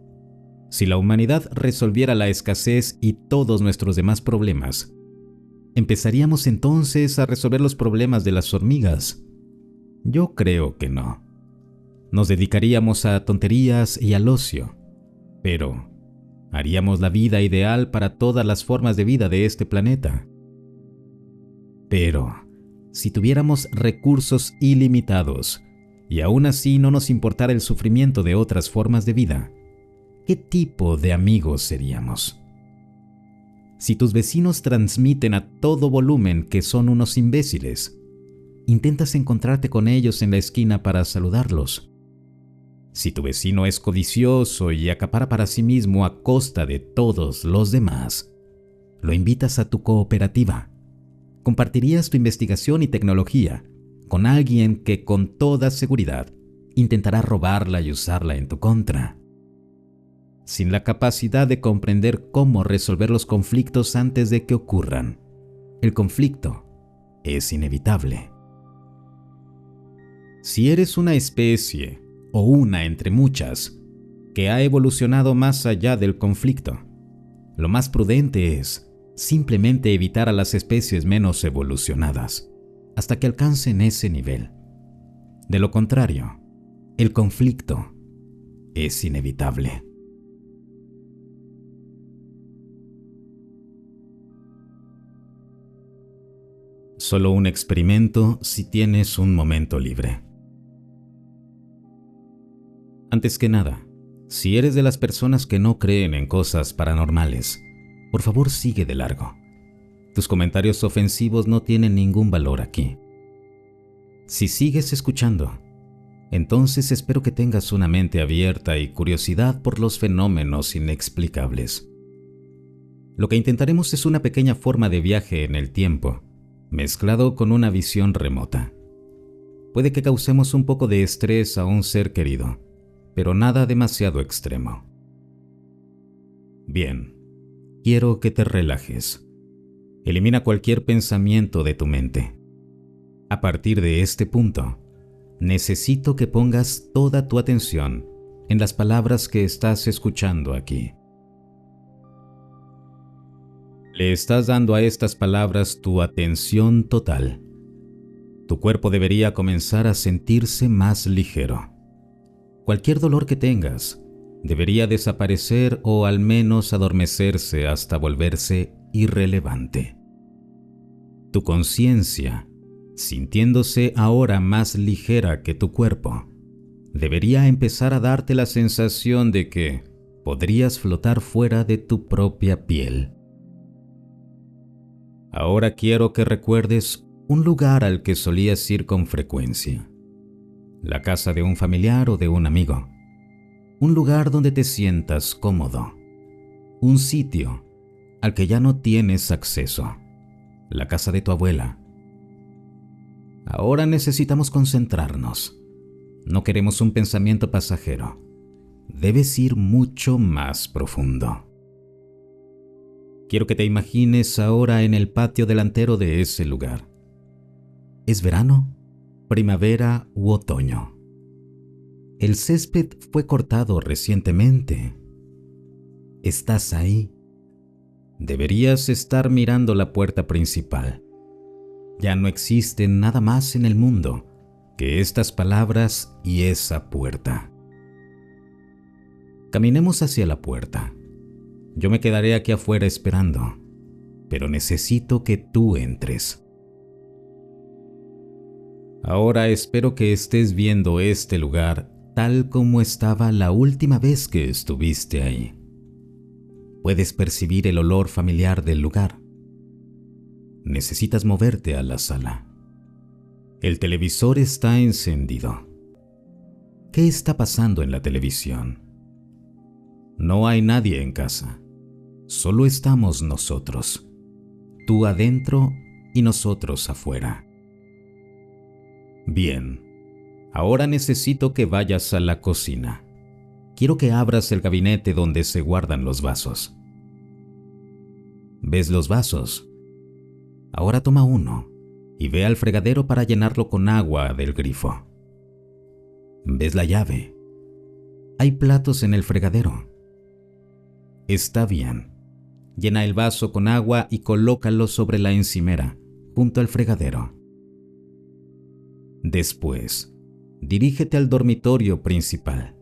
Si la humanidad resolviera la escasez y todos nuestros demás problemas, ¿empezaríamos entonces a resolver los problemas de las hormigas? Yo creo que no. Nos dedicaríamos a tonterías y al ocio, pero haríamos la vida ideal para todas las formas de vida de este planeta. Pero si tuviéramos recursos ilimitados y aún así no nos importara el sufrimiento de otras formas de vida, ¿qué tipo de amigos seríamos? Si tus vecinos transmiten a todo volumen que son unos imbéciles, intentas encontrarte con ellos en la esquina para saludarlos. Si tu vecino es codicioso y acapara para sí mismo a costa de todos los demás, lo invitas a tu cooperativa. Compartirías tu investigación y tecnología con alguien que con toda seguridad intentará robarla y usarla en tu contra. Sin la capacidad de comprender cómo resolver los conflictos antes de que ocurran, el conflicto es inevitable. Si eres una especie, o una entre muchas, que ha evolucionado más allá del conflicto, lo más prudente es simplemente evitar a las especies menos evolucionadas hasta que alcancen ese nivel. De lo contrario, el conflicto es inevitable. Solo un experimento si tienes un momento libre. Antes que nada, si eres de las personas que no creen en cosas paranormales, por favor sigue de largo. Tus comentarios ofensivos no tienen ningún valor aquí. Si sigues escuchando, entonces espero que tengas una mente abierta y curiosidad por los fenómenos inexplicables. Lo que intentaremos es una pequeña forma de viaje en el tiempo, mezclado con una visión remota. Puede que causemos un poco de estrés a un ser querido, pero nada demasiado extremo. Bien, quiero que te relajes. Elimina cualquier pensamiento de tu mente. A partir de este punto, necesito que pongas toda tu atención en las palabras que estás escuchando aquí. Le estás dando a estas palabras tu atención total. Tu cuerpo debería comenzar a sentirse más ligero. Cualquier dolor que tengas debería desaparecer o al menos adormecerse hasta volverse irrelevante. Tu conciencia, sintiéndose ahora más ligera que tu cuerpo, debería empezar a darte la sensación de que podrías flotar fuera de tu propia piel. Ahora quiero que recuerdes un lugar al que solías ir con frecuencia. La casa de un familiar o de un amigo. Un lugar donde te sientas cómodo. Un sitio al que ya no tienes acceso. La casa de tu abuela. Ahora necesitamos concentrarnos. No queremos un pensamiento pasajero. Debes ir mucho más profundo. Quiero que te imagines ahora en el patio delantero de ese lugar. ¿Es verano, primavera u otoño? El césped fue cortado recientemente. ¿Estás ahí? Deberías estar mirando la puerta principal. Ya no existe nada más en el mundo que estas palabras y esa puerta. Caminemos hacia la puerta. Yo me quedaré aquí afuera esperando, pero necesito que tú entres. Ahora espero que estés viendo este lugar tal como estaba la última vez que estuviste ahí. Puedes percibir el olor familiar del lugar. Necesitas moverte a la sala. El televisor está encendido. ¿Qué está pasando en la televisión? No hay nadie en casa. Solo estamos nosotros. Tú adentro y nosotros afuera. Bien, ahora necesito que vayas a la cocina. Quiero que abras el gabinete donde se guardan los vasos. ¿Ves los vasos? Ahora toma uno y ve al fregadero para llenarlo con agua del grifo. ¿Ves la llave? Hay platos en el fregadero. Está bien. Llena el vaso con agua y colócalo sobre la encimera, junto al fregadero. Después, dirígete al dormitorio principal.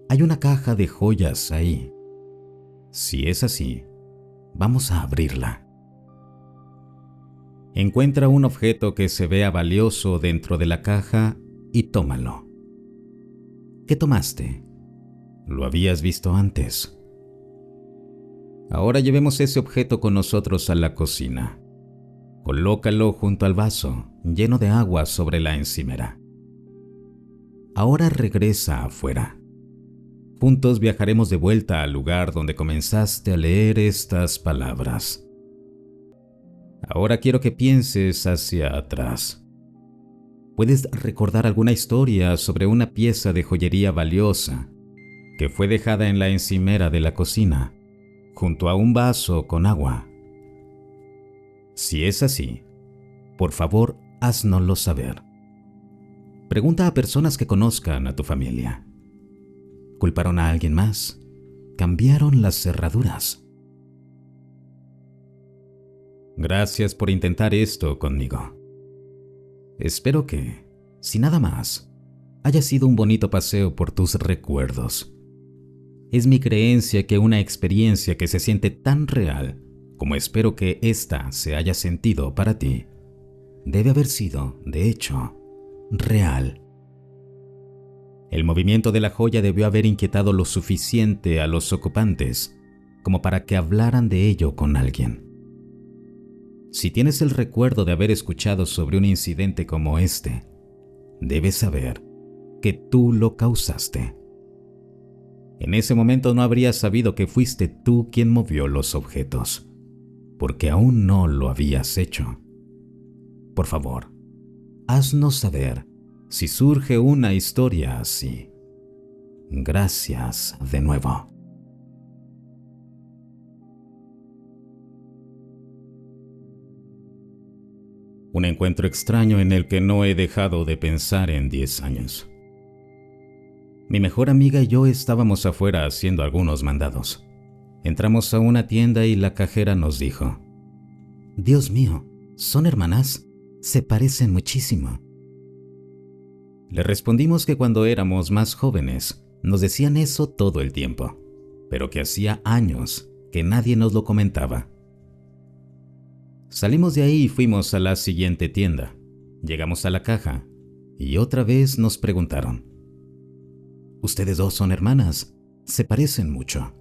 Hay una caja de joyas ahí. Si es así, vamos a abrirla. Encuentra un objeto que se vea valioso dentro de la caja y tómalo. ¿Qué tomaste? ¿Lo habías visto antes? Ahora llevemos ese objeto con nosotros a la cocina. Colócalo junto al vaso, lleno de agua sobre la encimera. Ahora regresa afuera. Juntos viajaremos de vuelta al lugar donde comenzaste a leer estas palabras. Ahora quiero que pienses hacia atrás. ¿Puedes recordar alguna historia sobre una pieza de joyería valiosa que fue dejada en la encimera de la cocina, junto a un vaso con agua? Si es así, por favor, háznoslo saber. Pregunta a personas que conozcan a tu familia. ¿Culparon a alguien más? ¿Cambiaron las cerraduras? Gracias por intentar esto conmigo. Espero que, si nada más, haya sido un bonito paseo por tus recuerdos. Es mi creencia que una experiencia que se siente tan real como espero que ésta se haya sentido para ti, debe haber sido, de hecho, real. El movimiento de la joya debió haber inquietado lo suficiente a los ocupantes como para que hablaran de ello con alguien. Si tienes el recuerdo de haber escuchado sobre un incidente como este, debes saber que tú lo causaste. En ese momento no habrías sabido que fuiste tú quien movió los objetos, porque aún no lo habías hecho. Por favor, haznos saber si surge una historia así. Gracias de nuevo. Un encuentro extraño en el que no he dejado de pensar en 10 años. Mi mejor amiga y yo estábamos afuera haciendo algunos mandados. Entramos a una tienda y la cajera nos dijo: «Dios mío, ¿son hermanas? Se parecen muchísimo». Le respondimos que cuando éramos más jóvenes nos decían eso todo el tiempo, pero que hacía años que nadie nos lo comentaba. Salimos de ahí y fuimos a la siguiente tienda. Llegamos a la caja y otra vez nos preguntaron: «Ustedes dos son hermanas, se parecen mucho».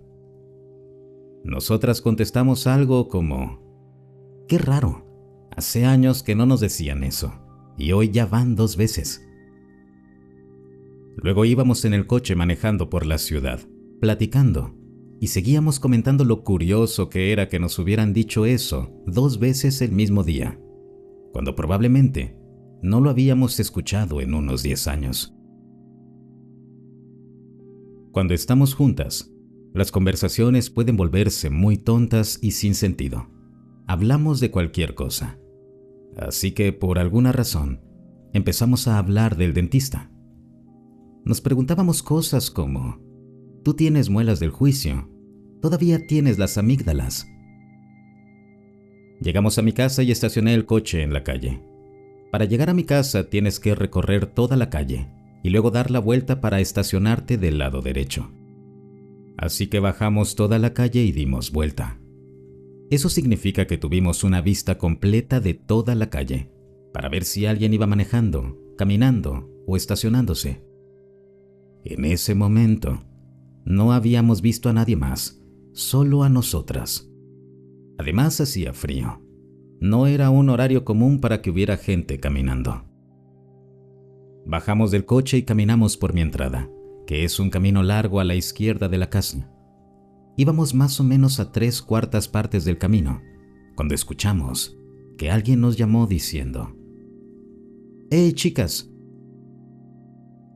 Nosotras contestamos algo como: «Qué raro, hace años que no nos decían eso, y hoy ya van 2 veces». Luego íbamos en el coche manejando por la ciudad, platicando, y seguíamos comentando lo curioso que era que nos hubieran dicho eso 2 veces el mismo día, cuando probablemente no lo habíamos escuchado en unos 10 años. Cuando estamos juntas, las conversaciones pueden volverse muy tontas y sin sentido. Hablamos de cualquier cosa. Así que, por alguna razón, empezamos a hablar del dentista. Nos preguntábamos cosas como: «Tú tienes muelas del juicio. Todavía tienes las amígdalas». Llegamos a mi casa y estacioné el coche en la calle. Para llegar a mi casa tienes que recorrer toda la calle y luego dar la vuelta para estacionarte del lado derecho. Así que bajamos toda la calle y dimos vuelta. Eso significa que tuvimos una vista completa de toda la calle, para ver si alguien iba manejando, caminando o estacionándose. En ese momento, no habíamos visto a nadie más, solo a nosotras. Además, hacía frío. No era un horario común para que hubiera gente caminando. Bajamos del coche y caminamos por mi entrada, que es un camino largo a la izquierda de la casa. Íbamos más o menos a 3/4 partes del camino, cuando escuchamos que alguien nos llamó diciendo: «¡Hey, chicas!».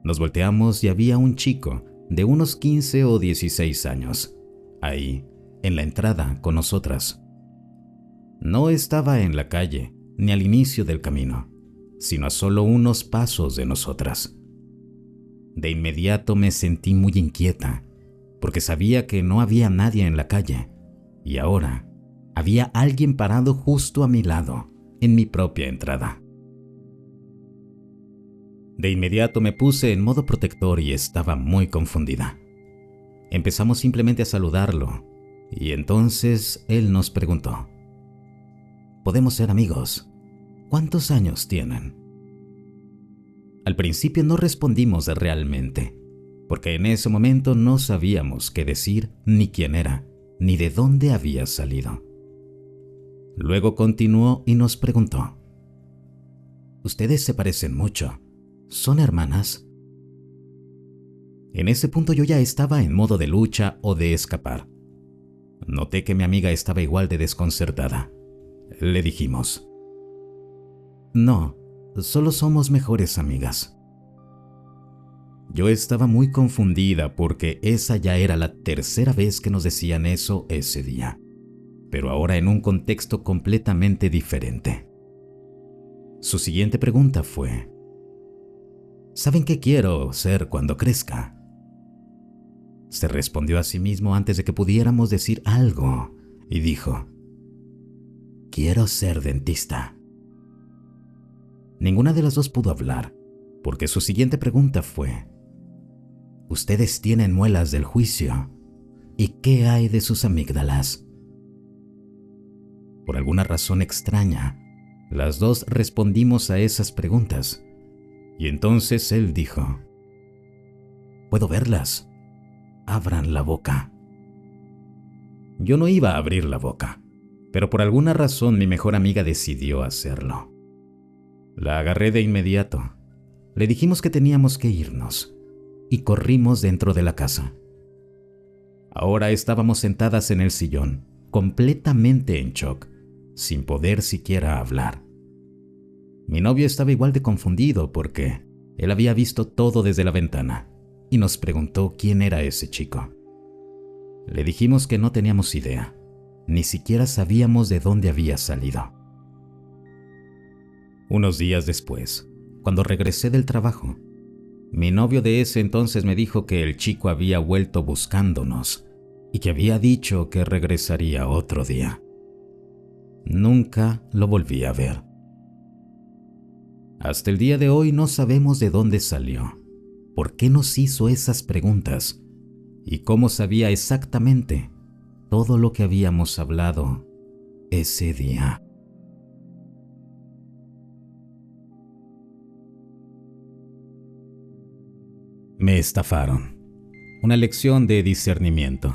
Nos volteamos y había un chico de unos 15 o 16 años, ahí, en la entrada, con nosotras. No estaba en la calle, ni al inicio del camino, sino a solo unos pasos de nosotras. De inmediato me sentí muy inquieta, porque sabía que no había nadie en la calle, y ahora había alguien parado justo a mi lado, en mi propia entrada. De inmediato me puse en modo protector y estaba muy confundida. Empezamos simplemente a saludarlo, y entonces él nos preguntó: «¿Podemos ser amigos? ¿Cuántos años tienen?». Al principio no respondimos realmente, porque en ese momento no sabíamos qué decir, ni quién era, ni de dónde había salido. Luego continuó y nos preguntó: «Ustedes se parecen mucho. ¿Son hermanas?». En ese punto yo ya estaba en modo de lucha o de escapar. Noté que mi amiga estaba igual de desconcertada. Le dijimos: «No, solo somos mejores amigas. Yo estaba muy confundida porque esa ya era la tercera vez que nos decían eso ese día, pero ahora en un contexto completamente diferente. Su siguiente pregunta fue: ¿saben qué quiero ser cuando crezca? Se respondió a sí mismo antes de que pudiéramos decir algo y dijo: quiero ser dentista. Ninguna de las dos pudo hablar, porque su siguiente pregunta fue: ustedes tienen muelas del juicio, ¿y qué hay de sus amígdalas? Por alguna razón extraña, las dos respondimos a esas preguntas, y entonces él dijo: puedo verlas, abran la boca. Yo no iba a abrir la boca, pero por alguna razón mi mejor amiga decidió hacerlo. La agarré de inmediato, le dijimos que teníamos que irnos, y corrimos dentro de la casa. Ahora estábamos sentadas en el sillón, completamente en shock, sin poder siquiera hablar. Mi novio estaba igual de confundido porque él había visto todo desde la ventana y nos preguntó quién era ese chico. Le dijimos que no teníamos idea, ni siquiera sabíamos de dónde había salido. Unos días después, cuando regresé del trabajo, mi novio de ese entonces me dijo que el chico había vuelto buscándonos y que había dicho que regresaría otro día. Nunca lo volví a ver. Hasta el día de hoy no sabemos de dónde salió, por qué nos hizo esas preguntas y cómo sabía exactamente todo lo que habíamos hablado ese día. Me estafaron. Una lección de discernimiento.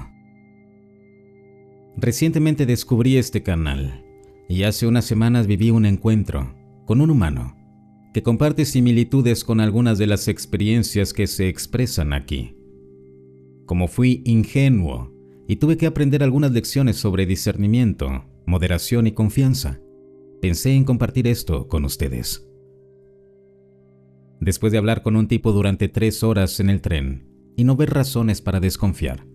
Recientemente descubrí este canal y hace unas semanas viví un encuentro con un humano que comparte similitudes con algunas de las experiencias que se expresan aquí. Como fui ingenuo y tuve que aprender algunas lecciones sobre discernimiento, moderación y confianza, pensé en compartir esto con ustedes. Después de hablar con un tipo durante 3 horas en el tren y no ver razones para desconfiar,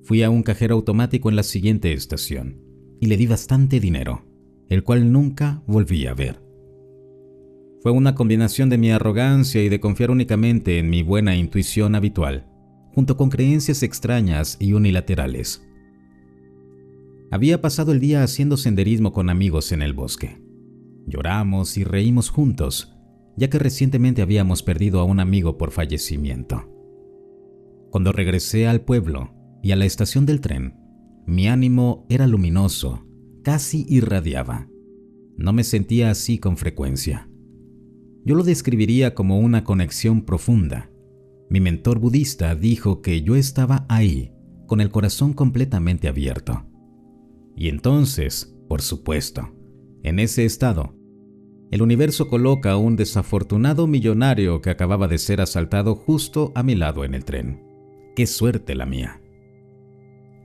fui a un cajero automático en la siguiente estación y le di bastante dinero, el cual nunca volví a ver. Fue una combinación de mi arrogancia y de confiar únicamente en mi buena intuición habitual, junto con creencias extrañas y unilaterales. Había pasado el día haciendo senderismo con amigos en el bosque. Lloramos y reímos juntos, ya que recientemente habíamos perdido a un amigo por fallecimiento. Cuando regresé al pueblo y a la estación del tren, mi ánimo era luminoso, casi irradiaba. No me sentía así con frecuencia. Yo lo describiría como una conexión profunda. Mi mentor budista dijo que yo estaba ahí, con el corazón completamente abierto. Y entonces, por supuesto, en ese estado, el universo coloca a un desafortunado millonario que acababa de ser asaltado justo a mi lado en el tren. ¡Qué suerte la mía!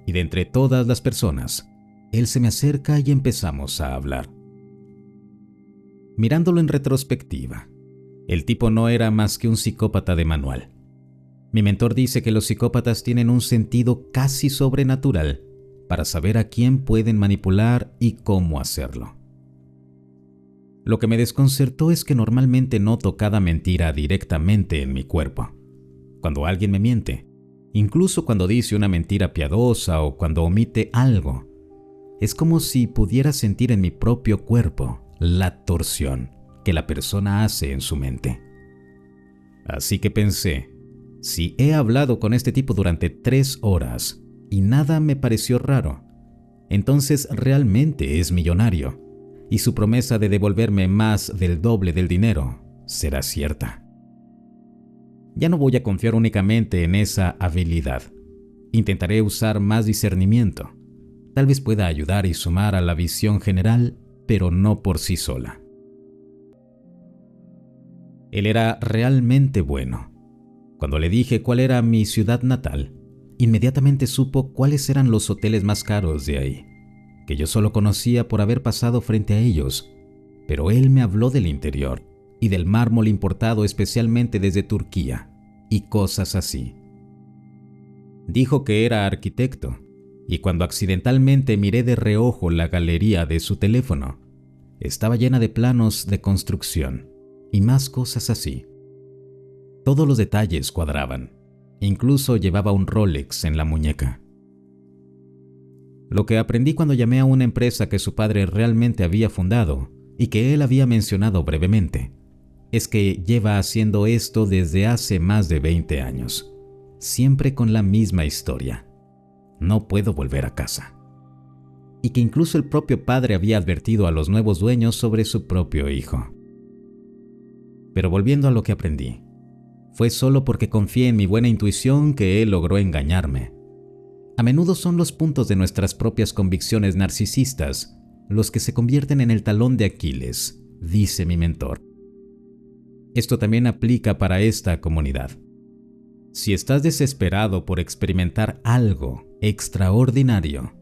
Y de entre todas las personas, él se me acerca y empezamos a hablar. Mirándolo en retrospectiva, el tipo no era más que un psicópata de manual. Mi mentor dice que los psicópatas tienen un sentido casi sobrenatural para saber a quién pueden manipular y cómo hacerlo. Lo que me desconcertó es que normalmente noto cada mentira directamente en mi cuerpo. Cuando alguien me miente, incluso cuando dice una mentira piadosa o cuando omite algo, es como si pudiera sentir en mi propio cuerpo la torsión que la persona hace en su mente. Así que pensé, si he hablado con este tipo durante 3 horas y nada me pareció raro, entonces realmente es millonario y su promesa de devolverme más del doble del dinero será cierta. Ya no voy a confiar únicamente en esa habilidad. Intentaré usar más discernimiento. Tal vez pueda ayudar y sumar a la visión general, pero no por sí sola. Él era realmente bueno. Cuando le dije cuál era mi ciudad natal, inmediatamente supo cuáles eran los hoteles más caros de ahí, que yo solo conocía por haber pasado frente a ellos, pero él me habló del interior y del mármol importado especialmente desde Turquía y cosas así. Dijo que era arquitecto, y cuando accidentalmente miré de reojo la galería de su teléfono, estaba llena de planos de construcción y más cosas así. Todos los detalles cuadraban, incluso llevaba un Rolex en la muñeca. Lo que aprendí cuando llamé a una empresa que su padre realmente había fundado y que él había mencionado brevemente, es que lleva haciendo esto desde hace más de 20 años, siempre con la misma historia. No puedo volver a casa. Y que incluso el propio padre había advertido a los nuevos dueños sobre su propio hijo. Pero volviendo a lo que aprendí, fue solo porque confié en mi buena intuición que él logró engañarme. A menudo son los puntos de nuestras propias convicciones narcisistas los que se convierten en el talón de Aquiles, dice mi mentor. Esto también aplica para esta comunidad. Si estás desesperado por experimentar algo extraordinario,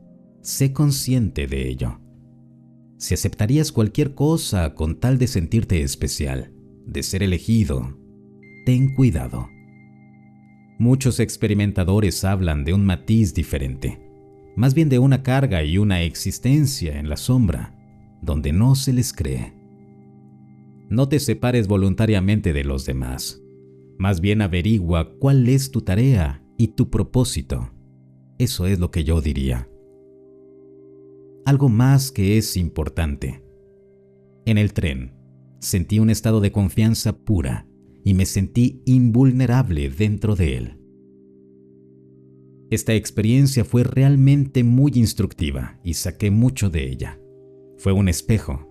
sé consciente de ello. Si aceptarías cualquier cosa con tal de sentirte especial, de ser elegido, ten cuidado. Muchos experimentadores hablan de un matiz diferente, más bien de una carga y una existencia en la sombra, donde no se les cree. No te separes voluntariamente de los demás. Más bien averigua cuál es tu tarea y tu propósito. Eso es lo que yo diría. Algo más que es importante. En el tren, sentí un estado de confianza pura y me sentí invulnerable dentro de él. Esta experiencia fue realmente muy instructiva y saqué mucho de ella. Fue un espejo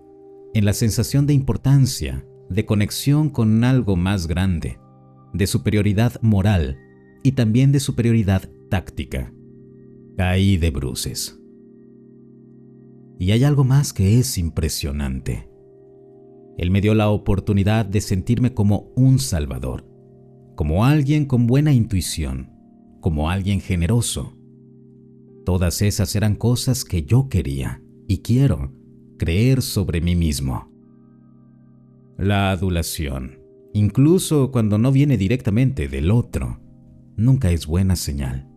en la sensación de importancia, de conexión con algo más grande, de superioridad moral y también de superioridad táctica. Caí de bruces. Y hay algo más que es impresionante. Él me dio la oportunidad de sentirme como un salvador, como alguien con buena intuición, como alguien generoso. Todas esas eran cosas que yo quería y quiero creer sobre mí mismo. La adulación, incluso cuando no viene directamente del otro, nunca es buena señal.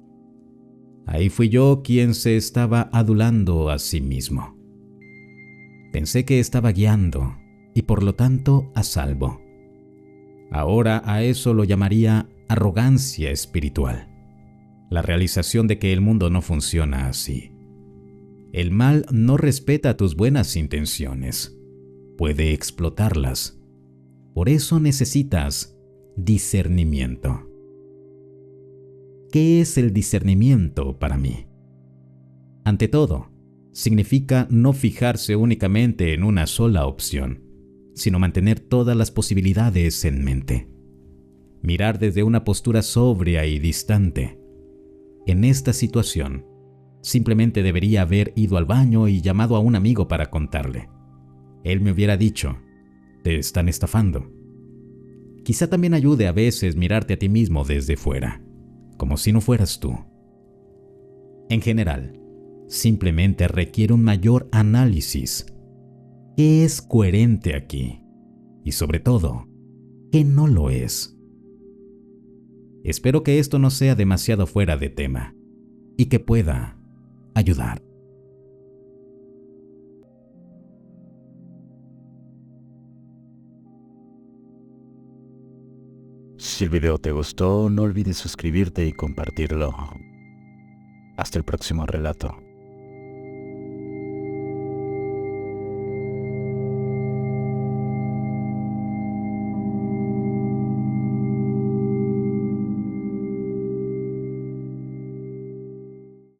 Ahí fui yo quien se estaba adulando a sí mismo. Pensé que estaba guiando y por lo tanto a salvo. Ahora a eso lo llamaría arrogancia espiritual. La realización de que el mundo no funciona así. El mal no respeta tus buenas intenciones. Puede explotarlas. Por eso necesitas discernimiento. ¿Qué es el discernimiento para mí? Ante todo, significa no fijarse únicamente en una sola opción, sino mantener todas las posibilidades en mente. Mirar desde una postura sobria y distante. En esta situación, simplemente debería haber ido al baño y llamado a un amigo para contarle. Él me hubiera dicho, te están estafando. Quizá también ayude a veces mirarte a ti mismo desde fuera, como si no fueras tú. En general, simplemente requiere un mayor análisis. ¿Qué es coherente aquí? Y sobre todo, ¿qué no lo es? Espero que esto no sea demasiado fuera de tema y que pueda ayudar. Si el video te gustó, no olvides suscribirte y compartirlo. Hasta el próximo relato.